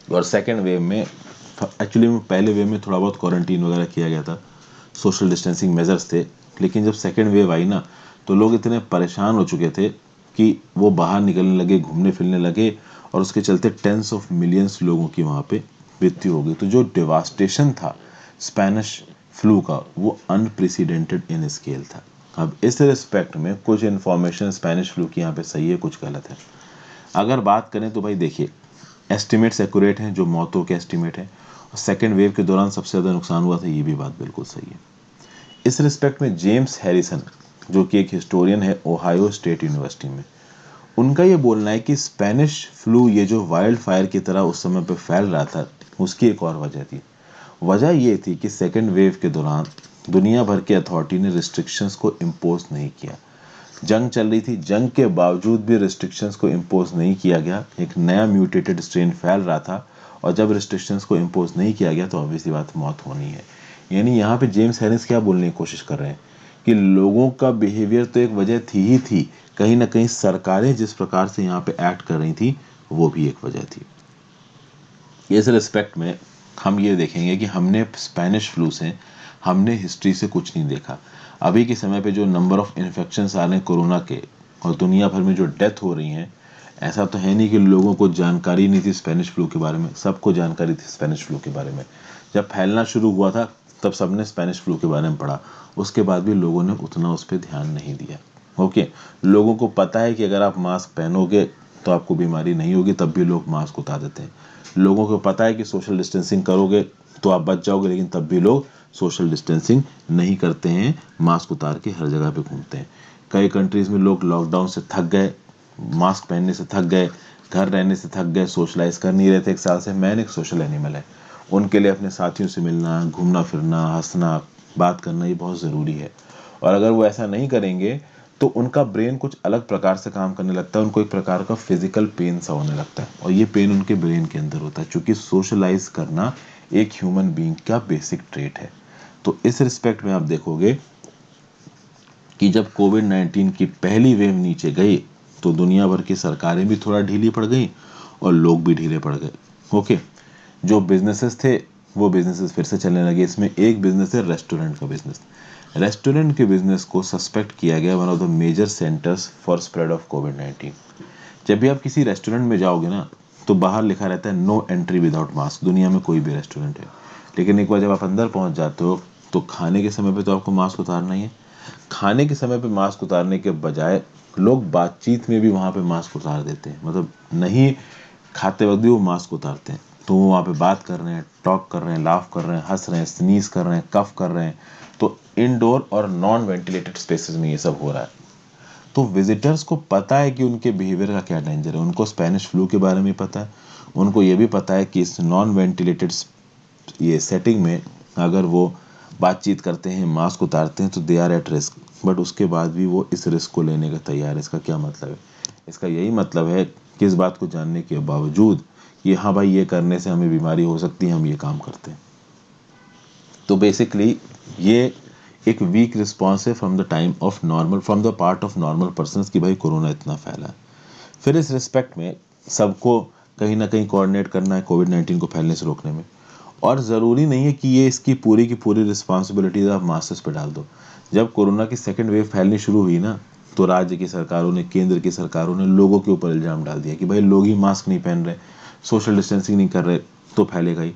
और सेकेंड वेव में एक्चुअली में पहले वेव में थोड़ा बहुत क्वारंटीन वगैरह किया गया था, सोशल डिस्टेंसिंग मेजर्स थे, लेकिन जब सेकेंड वेव आई ना तो लोग इतने परेशान हो चुके थे कि वो बाहर निकलने लगे, घूमने फिरने लगे, और उसके चलते टेंस ऑफ मिलियंस लोगों की वहाँ पे मृत्यु हो गई। तो जो डिवास्टेशन था स्पेनिश फ्लू का वो अनप्रेसिडेंटेड इन स्केल था। अब इस रिस्पेक्ट में कुछ इन्फॉर्मेशन स्पेनिश फ्लू की यहाँ पे सही है, कुछ गलत है। अगर बात करें तो भाई देखिए, एस्टिमेट्स एक्यूरेट हैं, जो मौतों के एस्टिमेट हैं, और सेकेंड वेव के दौरान सबसे ज़्यादा नुकसान हुआ था, ये भी बात बिल्कुल सही है। इस रिस्पेक्ट में जेम्स हैरिसन, जो कि एक हिस्टोरियन है ओहायो स्टेट यूनिवर्सिटी में, उनका ये बोलना है कि स्पेनिश फ्लू ये जो वाइल्ड फायर की तरह उस समय पे फैल रहा था, उसकी एक और वजह थी। वजह ये थी कि सेकेंड वेव के दौरान दुनिया भर के अथॉरिटी ने रिस्ट्रिक्शंस को इम्पोज नहीं किया। जंग चल रही थी, जंग के बावजूद भी रिस्ट्रिक्शंस को इम्पोज नहीं किया गया। एक नया म्यूटेटेड स्ट्रेन फैल रहा था, और जब रिस्ट्रिक्शंस को इम्पोज नहीं किया गया तो ऑब्वियसली बात मौत होनी है। यानी यहाँ पे जेम्स हैरिस क्या बोलने की कोशिश कर रहे हैं कि लोगों का बिहेवियर तो एक वजह थी ही थी, कहीं ना कहीं सरकारें जिस प्रकार से यहाँ पे एक्ट कर रही थी वो भी एक वजह थी। इस रिस्पेक्ट में हम ये देखेंगे कि हमने स्पेनिश फ्लू से हमने हिस्ट्री से कुछ नहीं देखा। अभी के समय पे जो नंबर ऑफ इन्फेक्शंस आ रहे हैं कोरोना के, और दुनिया भर में जो डेथ हो रही हैं, ऐसा तो है नहीं कि लोगों को जानकारी नहीं थी स्पेनिश फ्लू के बारे में, सबको जानकारी थी स्पेनिश फ्लू के बारे में। जब फैलना शुरू हुआ था तब सबने स्पेनिश फ्लू के बारे में पढ़ा, उसके बाद भी लोगों ने उतना उस पर ध्यान नहीं दिया। ओके, लोगों को पता है कि अगर आप मास्क पहनोगे तो आपको बीमारी नहीं होगी, तब भी लोग मास्क उतार देते हैं। लोगों को पता है कि सोशल डिस्टेंसिंग करोगे तो आप बच जाओगे, लेकिन तब भी लोग सोशल डिस्टेंसिंग नहीं करते हैं, मास्क उतार के हर जगह पे घूमते हैं। कई कंट्रीज में लोग लॉकडाउन से थक गए, मास्क पहनने से थक गए, घर रहने से थक गए, सोशलाइज कर नहीं रहे थे 1 साल से। मैन एक सोशल एनिमल है, उनके लिए अपने साथियों से मिलना, घूमना फिरना, हंसना, बात करना ये बहुत ज़रूरी है। और अगर वो ऐसा नहीं करेंगे तो उनका ब्रेन कुछ अलग प्रकार से काम करने लगता है, उनको एक प्रकार का फिजिकल पेन सा होने लगता है, और ये पेन उनके ब्रेन के अंदर होता है, क्योंकि सोशलाइज करना एक ह्यूमन बीइंग का बेसिक ट्रेट है। तो इस रिस्पेक्ट में आप देखोगे कि जब कोविड-19 की पहली वेव नीचे गई तो दुनिया भर की सरकारें भी थोड़ा ढीली पड़ गई और लोग भी ढीले पड़ गए। ओके, जो बिजनेसेस थे वो बिजनेसेस फिर से चलने लगे। इसमें एक बिजनेस है रेस्टोरेंट का बिजनेस। रेस्टोरेंट के बिजनेस को सस्पेक्ट किया गया one of the major centres for spread of कोविड-19। जब भी आप किसी रेस्टोरेंट में जाओगे ना तो बाहर लिखा रहता है नो एंट्री विदाउट मास्क, दुनिया में कोई भी रेस्टोरेंट है। लेकिन एक बार जब आप अंदर पहुंच जाते हो तो खाने के समय पे तो आपको मास्क उतारना ही है। खाने के समय पे मास्क उतारने के बजाय लोग बातचीत में भी वहाँ पे मास्क उतार देते हैं, मतलब नहीं खाते वक्त भी वो मास्क उतारते हैं। तो वो वहाँ पे बात कर रहे हैं, टॉक कर रहे हैं, लाफ कर रहे हैं, हंस रहे हैं, स्नीज कर रहे हैं, कफ कर रहे हैं। तो इनडोर और नॉन वेंटिलेटेड स्पेसेस में ये सब हो रहा है। तो विजिटर्स को पता है कि उनके बिहेवियर का क्या डेंजर है, उनको स्पेनिश फ्लू के बारे में पता है, उनको ये भी पता है कि इस नॉन वेंटिलेटेड ये सेटिंग में अगर वो बातचीत करते हैं, मास्क उतारते हैं तो they are at risk. But उसके बाद भी वो इस रिस्क को लेने का तैयार है। इसका क्या मतलब है? इसका यही मतलब है कि इस बात को जानने के बावजूद कि हाँ भाई ये करने से हमें बीमारी हो सकती है, हम ये काम करते हैं। तो बेसिकली ये एक वीक रिस्पॉन्स है from the time of normal, from the part of normal persons कि भाई कोरोना इतना फैला है। फिर इस रिस्पेक्ट में सबको कहीं ना कहीं कोऑर्डिनेट करना है कोविड-19 को फैलने से रोकने में। और ज़रूरी नहीं है कि ये इसकी पूरी की पूरी रिस्पॉन्सिबिलिटीज आप मास्टर्स पे डाल दो। जब कोरोना की सेकेंड वेव फैलनी शुरू हुई ना तो राज्य की सरकारों ने, केंद्र की सरकारों ने लोगों के ऊपर इल्ज़ाम डाल दिया कि भाई लोग ही मास्क नहीं पहन रहे, सोशल डिस्टेंसिंग नहीं कर रहे तो फैलेगा ही।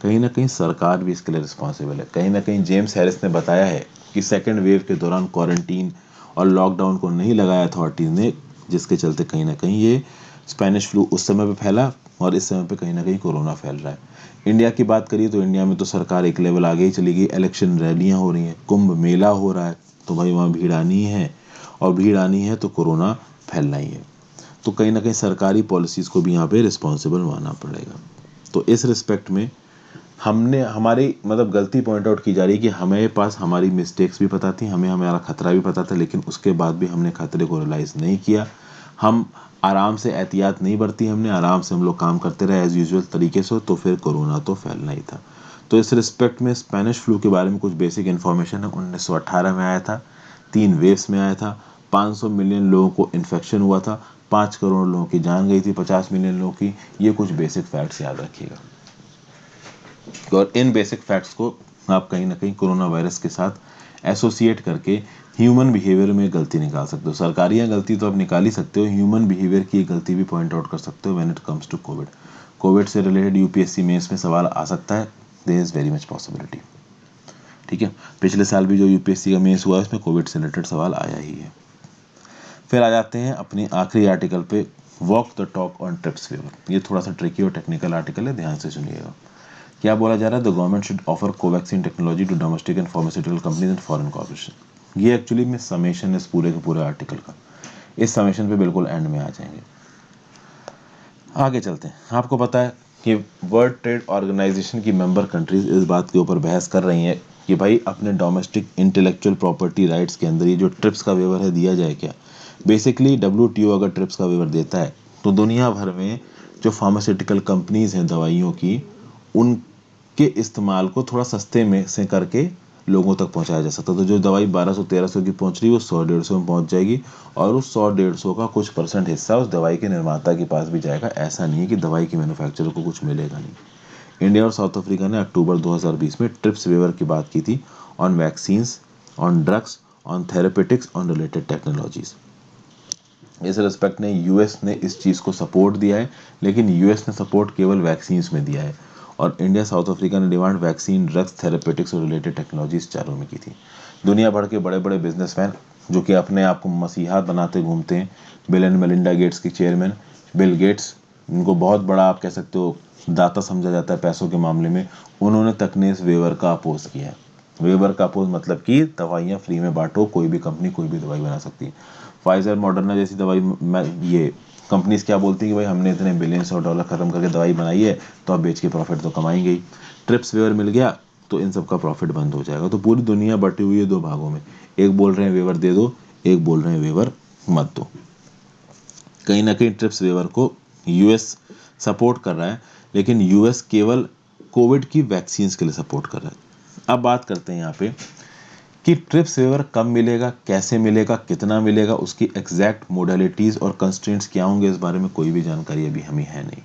कहीं ना कहीं सरकार भी इसके लिए रिस्पॉन्सिबल है। कहीं ना कहीं जेम्स हैरिस ने बताया है कि सेकेंड वेव के दौरान क्वारंटीन और लॉकडाउन को नहीं लगाया अथॉरिटीज़ ने, जिसके चलते कहीं ना कहीं ये स्पेनिश फ्लू उस समय पे फैला और इस समय पे कहीं ना कहीं कोरोना फैल रहा है। इंडिया की बात करिए तो इंडिया में तो सरकार एक लेवल आगे ही चली गई, इलेक्शन रैलियां हो रही हैं, कुंभ मेला हो रहा है, तो भाई वहाँ भीड़ आनी ही है, और भीड़ आनी है तो कोरोना फैलना ही है। तो कहीं ना कहीं सरकारी पॉलिसीज़ को भी यहाँ पे रिस्पॉन्सिबल मानना पड़ेगा। तो इस रिस्पेक्ट में हमने हमारी मतलब गलती पॉइंट आउट की जा रही है कि हमारे पास हमारी मिस्टेक्स भी पता थी, हमें हमारा खतरा भी पता था, लेकिन उसके बाद भी हमने खतरे को रियलाइज़ नहीं किया। हम आराम से एहतियात नहीं बरती हमने, आराम से हम लोग काम करते रहे एज यूजुअल तरीके से, तो फिर कोरोना तो फैलना ही था। तो इस रिस्पेक्ट में स्पेनिश फ्लू के बारे में कुछ बेसिक इन्फॉर्मेशन है। 1918 में आया था, 3 वेव्स में आया था, 500 मिलियन लोगों को इन्फेक्शन हुआ था, 5 करोड़ लोगों की जान गई थी, 50 मिलियन लोगों की। ये कुछ बेसिक फैक्ट्स याद रखिएगा, और इन बेसिक फैक्ट्स को आप कहीं ना कहीं कोरोना वायरस के साथ एसोसिएट करके ह्यूमन बिहेवियर में गलती निकाल सकते हो। सरकारियाँ गलती तो आप निकाल ही सकते हो, ह्यूमन बिहेवियर की एक गलती भी पॉइंट आउट कर सकते हो when it comes to COVID. COVID से रिलेटेड यूपीएससी मेंस में सवाल आ सकता है, there is very much possibility. ठीक है, पिछले साल भी जो यूपीएससी का मेंस हुआ उसमें कोविड से रिलेटेड सवाल आया ही है। फिर आ जाते हैं अपनी आखिरी आर्टिकल पे, walk the talk on trips favour. ये थोड़ा सा ट्रिकी और टेक्निकल आर्टिकल है, ध्यान से सुनिएगा। क्या बोला जा रहा है? The government should offer Covaxin technology to domestic and pharmaceutical companies and foreign corporation. ये एक्चुअली में समेशन इस पूरे के पूरे आर्टिकल का, इस समेशन पे बिल्कुल एंड में आ जाएंगे। आगे चलते हैं। आपको पता है कि वर्ल्ड ट्रेड ऑर्गेनाइजेशन की मेंबर कंट्रीज इस बात के ऊपर बहस कर रही हैं कि भाई अपने डोमेस्टिक इंटेलेक्चुअल प्रॉपर्टी राइट्स के अंदर ये जो ट्रिप्स का वेवर है दिया जाए क्या। बेसिकली डब्ल्यूटीओ अगर ट्रिप्स का वेवर देता है तो दुनिया भर में जो फार्मास्यूटिकल कंपनीज हैं दवाइयों की, उनके इस्तेमाल को थोड़ा सस्ते में से करके लोगों तक पहुंचाया जा सकता है। तो जो दवाई 1200-1300 की पहुंच रही है वो 100-150 में पहुंच जाएगी, और उस 100-150 का कुछ परसेंट हिस्सा उस दवाई के निर्माता के पास भी जाएगा। ऐसा नहीं है कि दवाई के मैन्युफैक्चरर को कुछ मिलेगा नहीं। इंडिया और साउथ अफ्रीका ने अक्टूबर 2020 में ट्रिप्स वेवर की बात की थी, on vaccines, on drugs, on therapeutics, on related technologies. इस रिस्पेक्ट में यूएस ने इस चीज़ को सपोर्ट दिया है, लेकिन यूएस ने सपोर्ट केवल वैक्सीन्स में दिया है, और इंडिया साउथ अफ्रीका ने डिमांड वैक्सीन, ड्रग्स, थेरेपेटिक्स और रिलेटेड टेक्नोलॉजीज चारों में की थी। दुनिया भर के बड़े बड़े बिजनेसमैन जो कि अपने आप को मसीहा बनाते घूमते हैं, बिल एंड मेलिंडा गेट्स के चेयरमैन बिल गेट्स, उनको बहुत बड़ा आप कह सकते हो दाता समझा जाता है पैसों के मामले में, उन्होंने तक ने इस वेवर का अपोज किया है। वेबर का अपोज मतलब कि दवाइयाँ फ्री में बांटो, कोई भी कंपनी कोई भी दवाई बना सकती है। फाइजर, मॉडर्ना जैसी दवाई ये कंपनीज क्या बोलती हैं कि भाई हमने इतने बिलियंस ऑफ डॉलर खत्म करके दवाई बनाई है, तो आप बेच के प्रॉफिट तो कमाएंगे ही। ट्रिप्स वेवर मिल गया तो इन सब का प्रॉफिट बंद हो जाएगा। तो पूरी दुनिया बटी हुई है दो भागों में, एक बोल रहे हैं वेवर दे दो, एक बोल रहे हैं वेवर मत दो। कहीं ना कहीं ट्रिप्स वेवर को यूएस सपोर्ट कर रहा है, लेकिन यूएस केवल कोविड की वैक्सीन्स के लिए सपोर्ट कर रहा है। अब बात करते हैं यहाँ पे कि ट्रिप्स वेवर कब मिलेगा, कैसे मिलेगा, कितना मिलेगा, उसकी एग्जैक्ट मोडालिटीज़ और कंस्ट्रेंट्स क्या होंगे, इस बारे में कोई भी जानकारी अभी हमें है नहीं।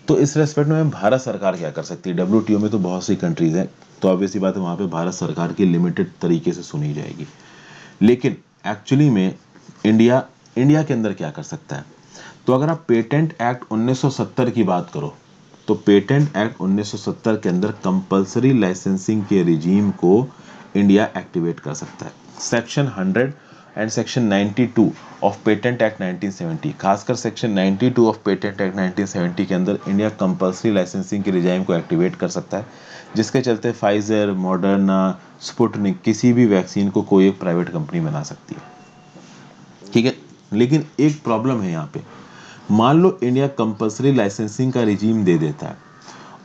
तो इस रेस्पेक्ट में भारत सरकार क्या कर सकती है? डब्ल्यूटीओ में तो बहुत सी कंट्रीज हैं, तो ऑब्वियस ही बात है वहाँ पे भारत सरकार की लिमिटेड तरीके से सुनी जाएगी। लेकिन एक्चुअली में इंडिया इंडिया के अंदर क्या कर सकता है? तो अगर आप पेटेंट एक्ट 1970 की बात करो, तो पेटेंट एक्ट 1970 के अंदर कंपलसरी लाइसेंसिंग के रिजीम को इंडिया एक्टिवेट कर सकता है। Section 100 and section 92 of patent act 1970, खासकर सेक्शन 92 ऑफ पेटेंट एक्ट 1970 के अंदर इंडिया कंपलसरी लाइसेंसिंग के रिजीम को एक्टिवेट कर सकता है, जिसके चलते फाइजर, मॉडर्ना, स्पुतनिक किसी भी वैक्सीन को कोई एक प्राइवेट कंपनी बना सकती है। ठीक है, लेकिन एक प्रॉब्लम है यहाँ पे। मान लो इंडिया कंपलसरी लाइसेंसिंग का रिजीम दे देता है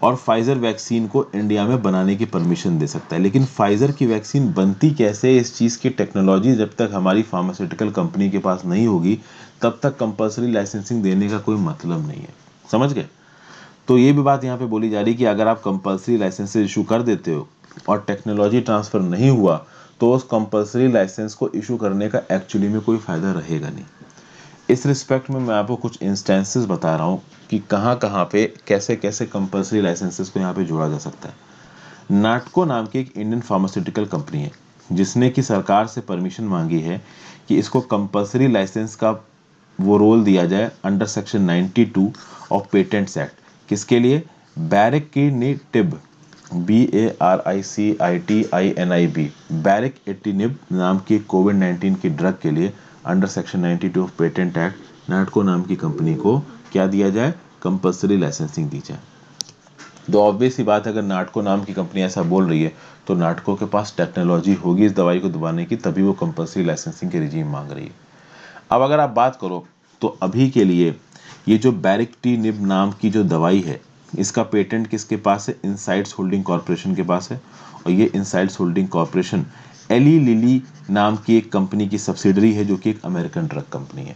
और फाइजर वैक्सीन को इंडिया में बनाने की परमिशन दे सकता है, लेकिन फाइजर की वैक्सीन बनती कैसे, इस चीज़ की टेक्नोलॉजी जब तक हमारी फार्मास्यूटिकल कंपनी के पास नहीं होगी तब तक कंपलसरी लाइसेंसिंग देने का कोई मतलब नहीं है। समझ गए? तो ये भी बात यहाँ पे बोली जा रही है कि अगर आप कंपलसरी लाइसेंस इशू कर देते हो और टेक्नोलॉजी ट्रांसफ़र नहीं हुआ तो उस कंपलसरी लाइसेंस को इशू करने का एक्चुअली में कोई फ़ायदा रहेगा नहीं। इस रिस्पेक्ट में मैं आपको कुछ इंस्टेंसेस बता रहा हूँ कि कहाँ कहाँ पे कैसे कैसे कंपलसरी लाइसेंसेस को यहाँ पे जोड़ा जा सकता है। नाटको नाम की एक इंडियन फार्मास्यूटिकल कंपनी है जिसने कि सरकार से परमिशन मांगी है कि इसको कंपलसरी लाइसेंस का वो रोल दिया जाए under section 92 of patents act. किसके लिए? बैरेकिनिटिब, BARICITINIB, बैरेकिनिटिब नाम की कोविड-19 की ड्रग के लिए under section 92 of patent act Natco नाम की कंपनी को क्या दिया जाए? कंपलसरी लाइसेंसिंग दी जाए। तो ऑब्वियस ही बात है, अगर नाटको नाम की कंपनी ऐसा बोल रही है तो नाटको के पास टेक्नोलॉजी होगी इस दवाई को दबाने की, तभी वो कंपलसरी लाइसेंसिंग के रिजीम मांग रही है। अब अगर आप बात करो तो अभी के लिए ये जो बैरेक्टिनिब नाम की जो दवाई है, इसका पेटेंट किसके पास है? इनसाइड्स होल्डिंग कॉर्पोरेशन के पास है, और ये insides holding corporation Eli Lilly नाम की एक कंपनी की सब्सिडरी है जो कि एक अमेरिकन ड्रग कंपनी है।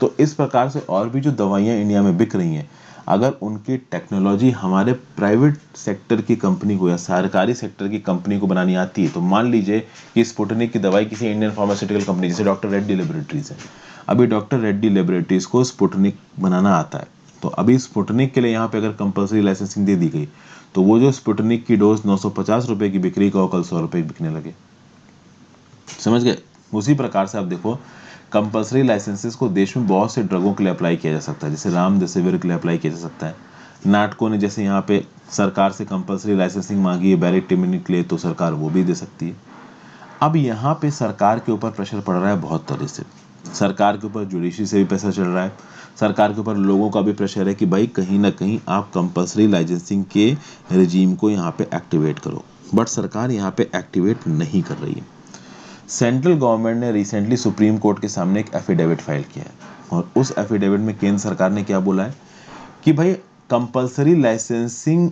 तो इस प्रकार से और भी जो दवाइयाँ इंडिया में बिक रही हैं, अगर उनकी टेक्नोलॉजी हमारे प्राइवेट सेक्टर की कंपनी को या सरकारी सेक्टर की कंपनी को बनानी आती है, तो मान लीजिए कि स्पुतनिक की दवाई किसी इंडियन फार्मास्यूटिकल कंपनी जैसे डॉक्टर रेड्डी लेबोरेटरीज है, अभी डॉक्टर रेड्डी लेबोरेटरीज को स्पुतनिक बनाना आता है, तो अभी स्पुतनिक के लिए यहाँ पे अगर कंपल्सरी लाइसेंसिंग दे दी गई, तो वो जो स्पुतनिक की डोज 950 रुपए की बिक्री का कल 100 रुपए बिकने लगे। समझ गए? उसी प्रकार से आप देखो, कंपल्सरी लाइसेंसेस को देश में बहुत से ड्रगों के लिए अप्लाई किया जा सकता है, जैसे रामदेसिविर के लिए अप्लाई किया जा सकता है। नाटको ने जैसे यहाँ पे सरकार से कंपल्सरी लाइसेंसिंग मांगी है बैरिक्टिमिन के लिए, तो सरकार वो भी दे सकती है। अब यहाँ पे सरकार के ऊपर प्रेशर पड़ रहा है बहुत तरह से, सरकार के ऊपर जुडिशरी से भी प्रेशर चल रहा है, सरकार के ऊपर लोगों का भी प्रेशर है कि भाई कहीं ना कहीं आप कंपल्सरी लाइसेंसिंग के रिजीम को यहाँ पे एक्टिवेट करो, बट सरकार यहाँ पे एक्टिवेट नहीं कर रही है। सेंट्रल गवर्नमेंट ने रिसेंटली सुप्रीम कोर्ट के सामने एक एफिडेविट फाइल किया है, और उस एफिडेविट में केंद्र सरकार ने क्या बोला है कि भाई कंपल्सरी लाइसेंसिंग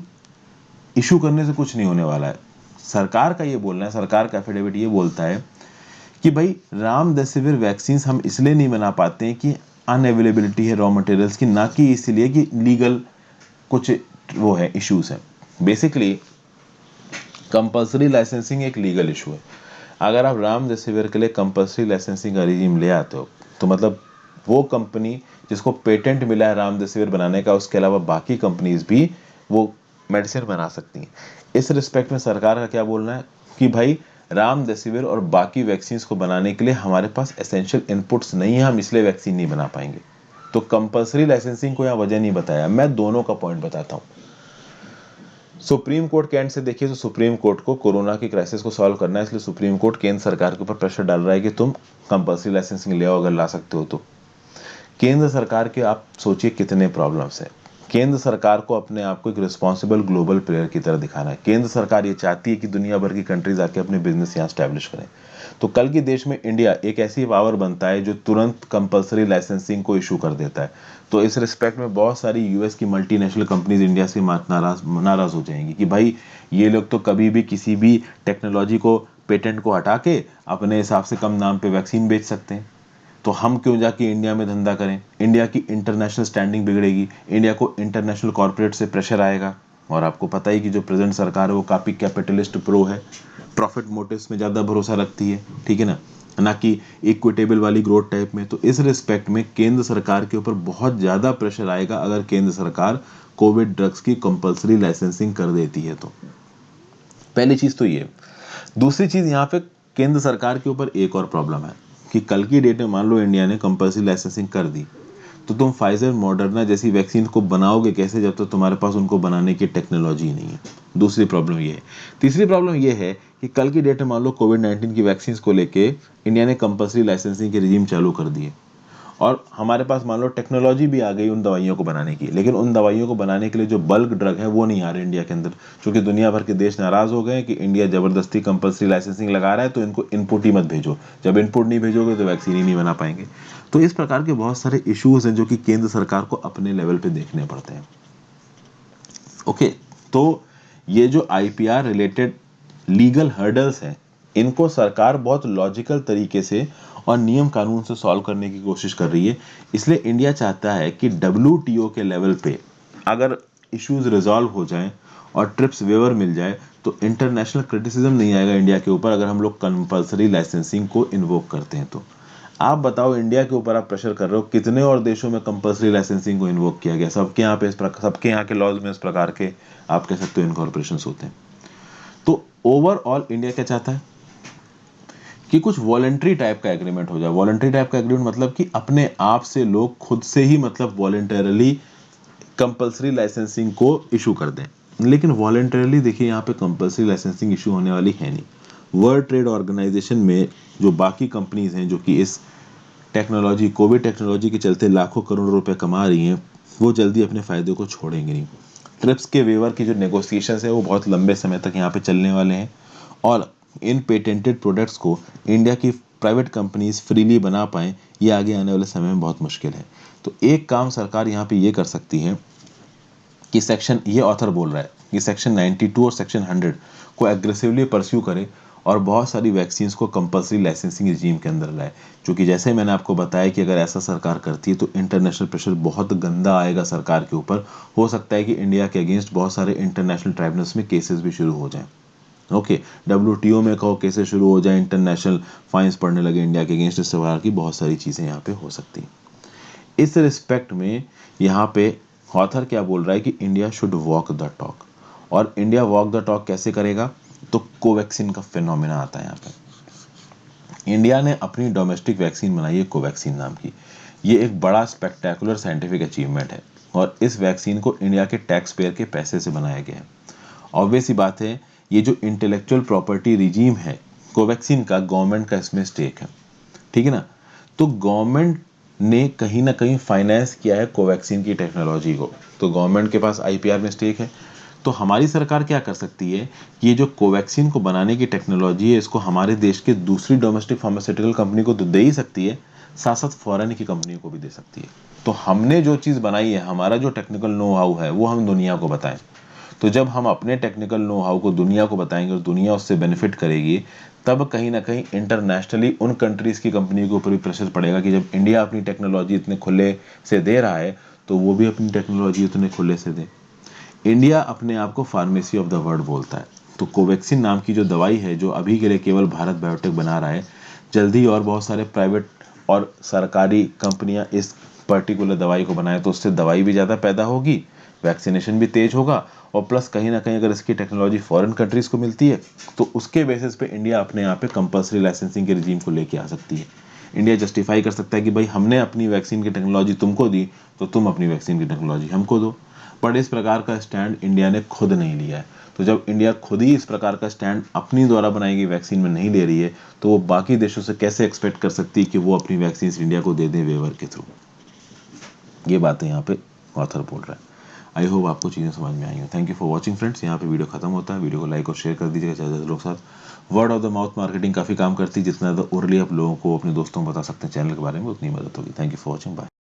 इशू करने से कुछ नहीं होने वाला है। सरकार का ये बोलना है, सरकार का एफिडेविट ये बोलता है कि भाई रामदेसिविर वैक्सीन हम इसलिए नहीं बना पाते हैं कि अनअवेलेबिलिटी है रॉ मटेरियल्स की, ना कि इसलिए कि लीगल कुछ वो है इश्यूज है। बेसिकली कंपल्सरी लाइसेंसिंग एक लीगल इशू है। अगर आप रामदेसिविर के लिए कंपल्सरी लाइसेंसिंग का रिजीम ले आते हो, तो मतलब वो कंपनी जिसको पेटेंट मिला है रामदेसिविर बनाने का, उसके अलावा बाकी कंपनीज भी वो मेडिसिन बना सकती हैं। इस रिस्पेक्ट में सरकार का क्या बोलना है कि भाई रामदेसिविर और बाकी वैक्सीन को बनाने के लिए हमारे पास एसेंशियल इनपुट्स नहीं है, हम इसलिए वैक्सीन नहीं बना पाएंगे। तो कंपल्सरी लाइसेंसिंग को यहाँ वजह नहीं बताया, मैं दोनों का पॉइंट बताता हूँ। सुप्रीम कोर्ट के एंड से देखिए तो सुप्रीम कोर्ट को कोरोना की क्राइसिस को सॉल्व करना है, इसलिए सुप्रीम कोर्ट केंद्र सरकार के ऊपर प्रेशर डाल रहा है कि तुम कंपल्सरी लाइसेंसिंग ले आओ अगर ला सकते हो तो। केंद्र सरकार के आप सोचिए कितने प्रॉब्लम्स हैं। केंद्र सरकार को अपने आप को एक रिस्पॉन्सिबल ग्लोबल प्लेयर की तरह दिखाना है। केंद्र सरकार ये चाहती है कि दुनिया भर की कंट्रीज आके अपने बिजनेस यहाँ स्टैब्लिश करें, तो कल की देश में इंडिया एक ऐसी पावर बनता है जो तुरंत कंपल्सरी लाइसेंसिंग को इशू कर देता है। तो इस रिस्पेक्ट में बहुत सारी यूएस की मल्टीनेशनल कंपनीज इंडिया से नाराज हो जाएंगी कि भाई ये लोग तो कभी भी किसी भी टेक्नोलॉजी को पेटेंट को हटा के अपने हिसाब से कम दाम पे वैक्सीन बेच सकते हैं, तो हम क्यों जाके इंडिया में धंधा करें। इंडिया की इंटरनेशनल स्टैंडिंग बिगड़ेगी, इंडिया को इंटरनेशनल कॉर्पोरेट से प्रेशर आएगा। और आपको पता ही कि जो प्रेजेंट सरकार है वो काफ़ी कैपिटलिस्ट प्रो है, प्रॉफिट मोटिव्स में ज़्यादा भरोसा रखती है, ठीक है ना कि इक्विटेबल वाली ग्रोथ टाइप में। तो इस रिस्पेक्ट में केंद्र सरकार के ऊपर बहुत ज़्यादा प्रेशर आएगा अगर केंद्र सरकार कोविड ड्रग्स की कंपल्सरी लाइसेंसिंग कर देती है तो। पहली चीज़ तो ये। दूसरी चीज़, यहाँ पे केंद्र सरकार के ऊपर एक और प्रॉब्लम है कि कल की डेट में मान लो इंडिया ने कंपल्सरी लाइसेंसिंग कर दी, तो तुम फाइजर मॉडर्ना जैसी वैक्सीन को बनाओगे कैसे जब तक तुम्हारे पास उनको बनाने की टेक्नोलॉजी नहीं है। दूसरी प्रॉब्लम ये है। तीसरी प्रॉब्लम ये है कि कल की डेट में मान लो कोविड-19 की वैक्सीन को लेके इंडिया ने कंपल्सरी लाइसेंसिंग के रिजीम चालू कर दिए, और हमारे पास मान लो टेक्नोलॉजी भी आ गई उन दवाइयों को बनाने की, लेकिन उन दवाइयों को बनाने के लिए जो बल्क ड्रग है वो नहीं आ रहे इंडिया के अंदर, क्योंकि दुनिया भर के देश नाराज हो गए कि इंडिया जबरदस्ती कंपल्सरी लाइसेंसिंग लगा रहा है, तो इनको इनपुट ही मत भेजो, जब इनपुट नहीं भेजोगे तो वैक्सीन ही नहीं बना पाएंगे। तो इस प्रकार के बहुत सारे इश्यूज हैं जो कि केंद्र सरकार को अपने लेवल पे देखने पड़ते हैं। ओके, तो ये जो आईपीआर रिलेटेड लीगल हर्डल्स हैं, इनको सरकार बहुत लॉजिकल तरीके से और नियम कानून से सॉल्व करने की कोशिश कर रही है। इसलिए इंडिया चाहता है कि डब्ल्यूटीओ के लेवल पे अगर इश्यूज रिजॉल्व हो जाएं और ट्रिप्स वेवर मिल जाए, तो इंटरनेशनल क्रिटिसिज्म नहीं आएगा इंडिया के ऊपर अगर हम लोग कंपल्सरी लाइसेंसिंग को इन्वोक करते हैं तो। आप बताओ, इंडिया के ऊपर आप प्रेशर कर रहे हो, कितने और देशों में कंपल्सरी लाइसेंसिंग को इन्वोक किया गया, सबके यहाँ पे सबके यहाँ के लॉज में इस प्रकार के आप कह सकते हो इनकॉर्पोरेशंस होते हैं। तो ओवरऑल इंडिया क्या चाहता है कि कुछ वॉलंटरी टाइप का एग्रीमेंट हो जाए। वॉलंटरी टाइप का एग्रीमेंट मतलब कि अपने आप से लोग खुद से ही मतलब वॉलंटरली कंपल्सरी लाइसेंसिंग को इशू कर दें। लेकिन वॉलंटरली देखिए यहाँ पे कंपल्सरी लाइसेंसिंग इशू होने वाली है नहीं। वर्ल्ड ट्रेड ऑर्गेनाइजेशन में जो बाकी कंपनीज हैं जो कि इस टेक्नोलॉजी कोविड टेक्नोलॉजी के चलते लाखों करोड़ रुपए कमा रही हैं, वो जल्दी अपने फायदे को छोड़ेंगे नहीं। ट्रिप्स के वेवर की जो नेगोशिएशंस है वो बहुत लंबे समय तक यहाँ पे चलने वाले हैं, और इन पेटेंटेड प्रोडक्ट्स को इंडिया की प्राइवेट कंपनीज फ्रीली बना पाएं, ये आगे आने वाले समय में बहुत मुश्किल है। तो एक काम सरकार यहाँ पे ये कर सकती है कि सेक्शन, ये ऑथर बोल रहा है कि सेक्शन 92 और सेक्शन 100 को एग्रेसिवली परस्यू करे और बहुत सारी वैक्सीन्स को कंपल्सरी लाइसेंसिंग रिजीम के अंदर लाए। क्योंकि जैसे मैंने आपको बताया कि अगर ऐसा सरकार करती है तो इंटरनेशनल प्रेशर बहुत गंदा आएगा सरकार के ऊपर। हो सकता है कि इंडिया के अगेंस्ट बहुत सारे इंटरनेशनल ट्राइब्यूनल्स में केसेस भी शुरू हो जाएं। ओके, WTO में कहो केसेस शुरू हो जाए, इंटरनेशनल फाइन्स पड़ने लगे इंडिया के अगेंस्ट, इस प्रकार की बहुत सारी चीज़ें यहाँ पे हो सकती हैं। इस रिस्पेक्ट में यहाँ पे ऑथर क्या बोल रहा है कि India should walk the talk. और इंडिया वॉक द टॉक कैसे करेगा, तो कोवैक्सीन का फिनोमिना आता है यहाँ पे। इंडिया ने अपनी डोमेस्टिक वैक्सीन बनाई है कोवैक्सीन नाम की। ये एक बड़ा स्पेक्टेकुलर साइंटिफिक अचीवमेंट है और इस वैक्सीन को इंडिया के टैक्स पेयर के पैसे से बनाया गया है। ऑब्वियस ही बात है, ये जो इंटेलेक्चुअल प्रॉपर्टी रिजीम है कोवैक्सीन का, गवर्नमेंट का इसमें स्टेक है, ठीक है ना। तो गवर्नमेंट ने कहीं ना कहीं फाइनेंस किया है कोवैक्सीन की टेक्नोलॉजी को, तो गवर्नमेंट के पास IPR में स्टेक है। तो हमारी सरकार क्या कर सकती है कि ये जो कोवैक्सीन को बनाने की टेक्नोलॉजी है इसको हमारे देश के दूसरी डोमेस्टिक फार्मास्यूटिकल कंपनी को तो दे ही सकती है, साथ साथ फॉरेन की कंपनी को भी दे सकती है। तो हमने जो चीज़ बनाई है, हमारा जो टेक्निकल नो हाउ है, वो हम दुनिया को बताएं। तो जब हम अपने टेक्निकल नो हाउ को दुनिया को बताएंगे और दुनिया उससे बेनिफिट करेगी, तब कहीं ना कहीं इंटरनेशनली उन कंट्रीज़ की कंपनी के ऊपर भी प्रेशर पड़ेगा कि जब इंडिया अपनी टेक्नोलॉजी इतने खुले से दे रहा है तो वो भी अपनी टेक्नोलॉजी इतने खुले से दे। इंडिया अपने आप को फार्मेसी ऑफ द वर्ल्ड बोलता है। तो कोवैक्सीन नाम की जो दवाई है, जो अभी के लिए केवल भारत बायोटेक बना रहा है, जल्दी और बहुत सारे प्राइवेट और सरकारी कंपनियां इस पर्टिकुलर दवाई को बनाए तो उससे दवाई भी ज़्यादा पैदा होगी, वैक्सीनेशन भी तेज होगा, और प्लस कहीं ना कहीं अगर इसकी टेक्नोलॉजी फॉरेन कंट्रीज़ को मिलती है तो उसके बेसिस पे इंडिया अपने यहाँ पे कंपल्सरी लाइसेंसिंग के रिजीम को लेके आ सकती है। इंडिया जस्टिफाई कर सकता है कि भाई हमने अपनी वैक्सीन की टेक्नोलॉजी तुमको दी तो तुम अपनी वैक्सीन की टेक्नोलॉजी हमको दो। बट इस प्रकार का स्टैंड इंडिया ने खुद नहीं लिया है। तो जब इंडिया खुद ही इस प्रकार का स्टैंड अपनी द्वारा बनाई गई वैक्सीन में नहीं ले रही है तो वो बाकी देशों से कैसे एक्सपेक्ट कर सकती है कि वो अपनी वैक्सीन इंडिया को दे दें वेवर के थ्रू। ये बातें यहाँ पे ऑथर बोल रहा है। आई होप आपको चीज़ें समझ में आई हो। Thank you for watching friends. यहाँ पे वीडियो खत्म होता है। वीडियो को लाइक और शेयर कर दीजिएगा ज़्यादा से लोग साथ। Word of the mouth marketing काफ़ी काम करती है, जितना ज़्यादा ओरली आप लोगों को अपने दोस्तों को बता सकते हैं चैनल के बारे में, उतनी मदद होगी। Thank you for watching, bye.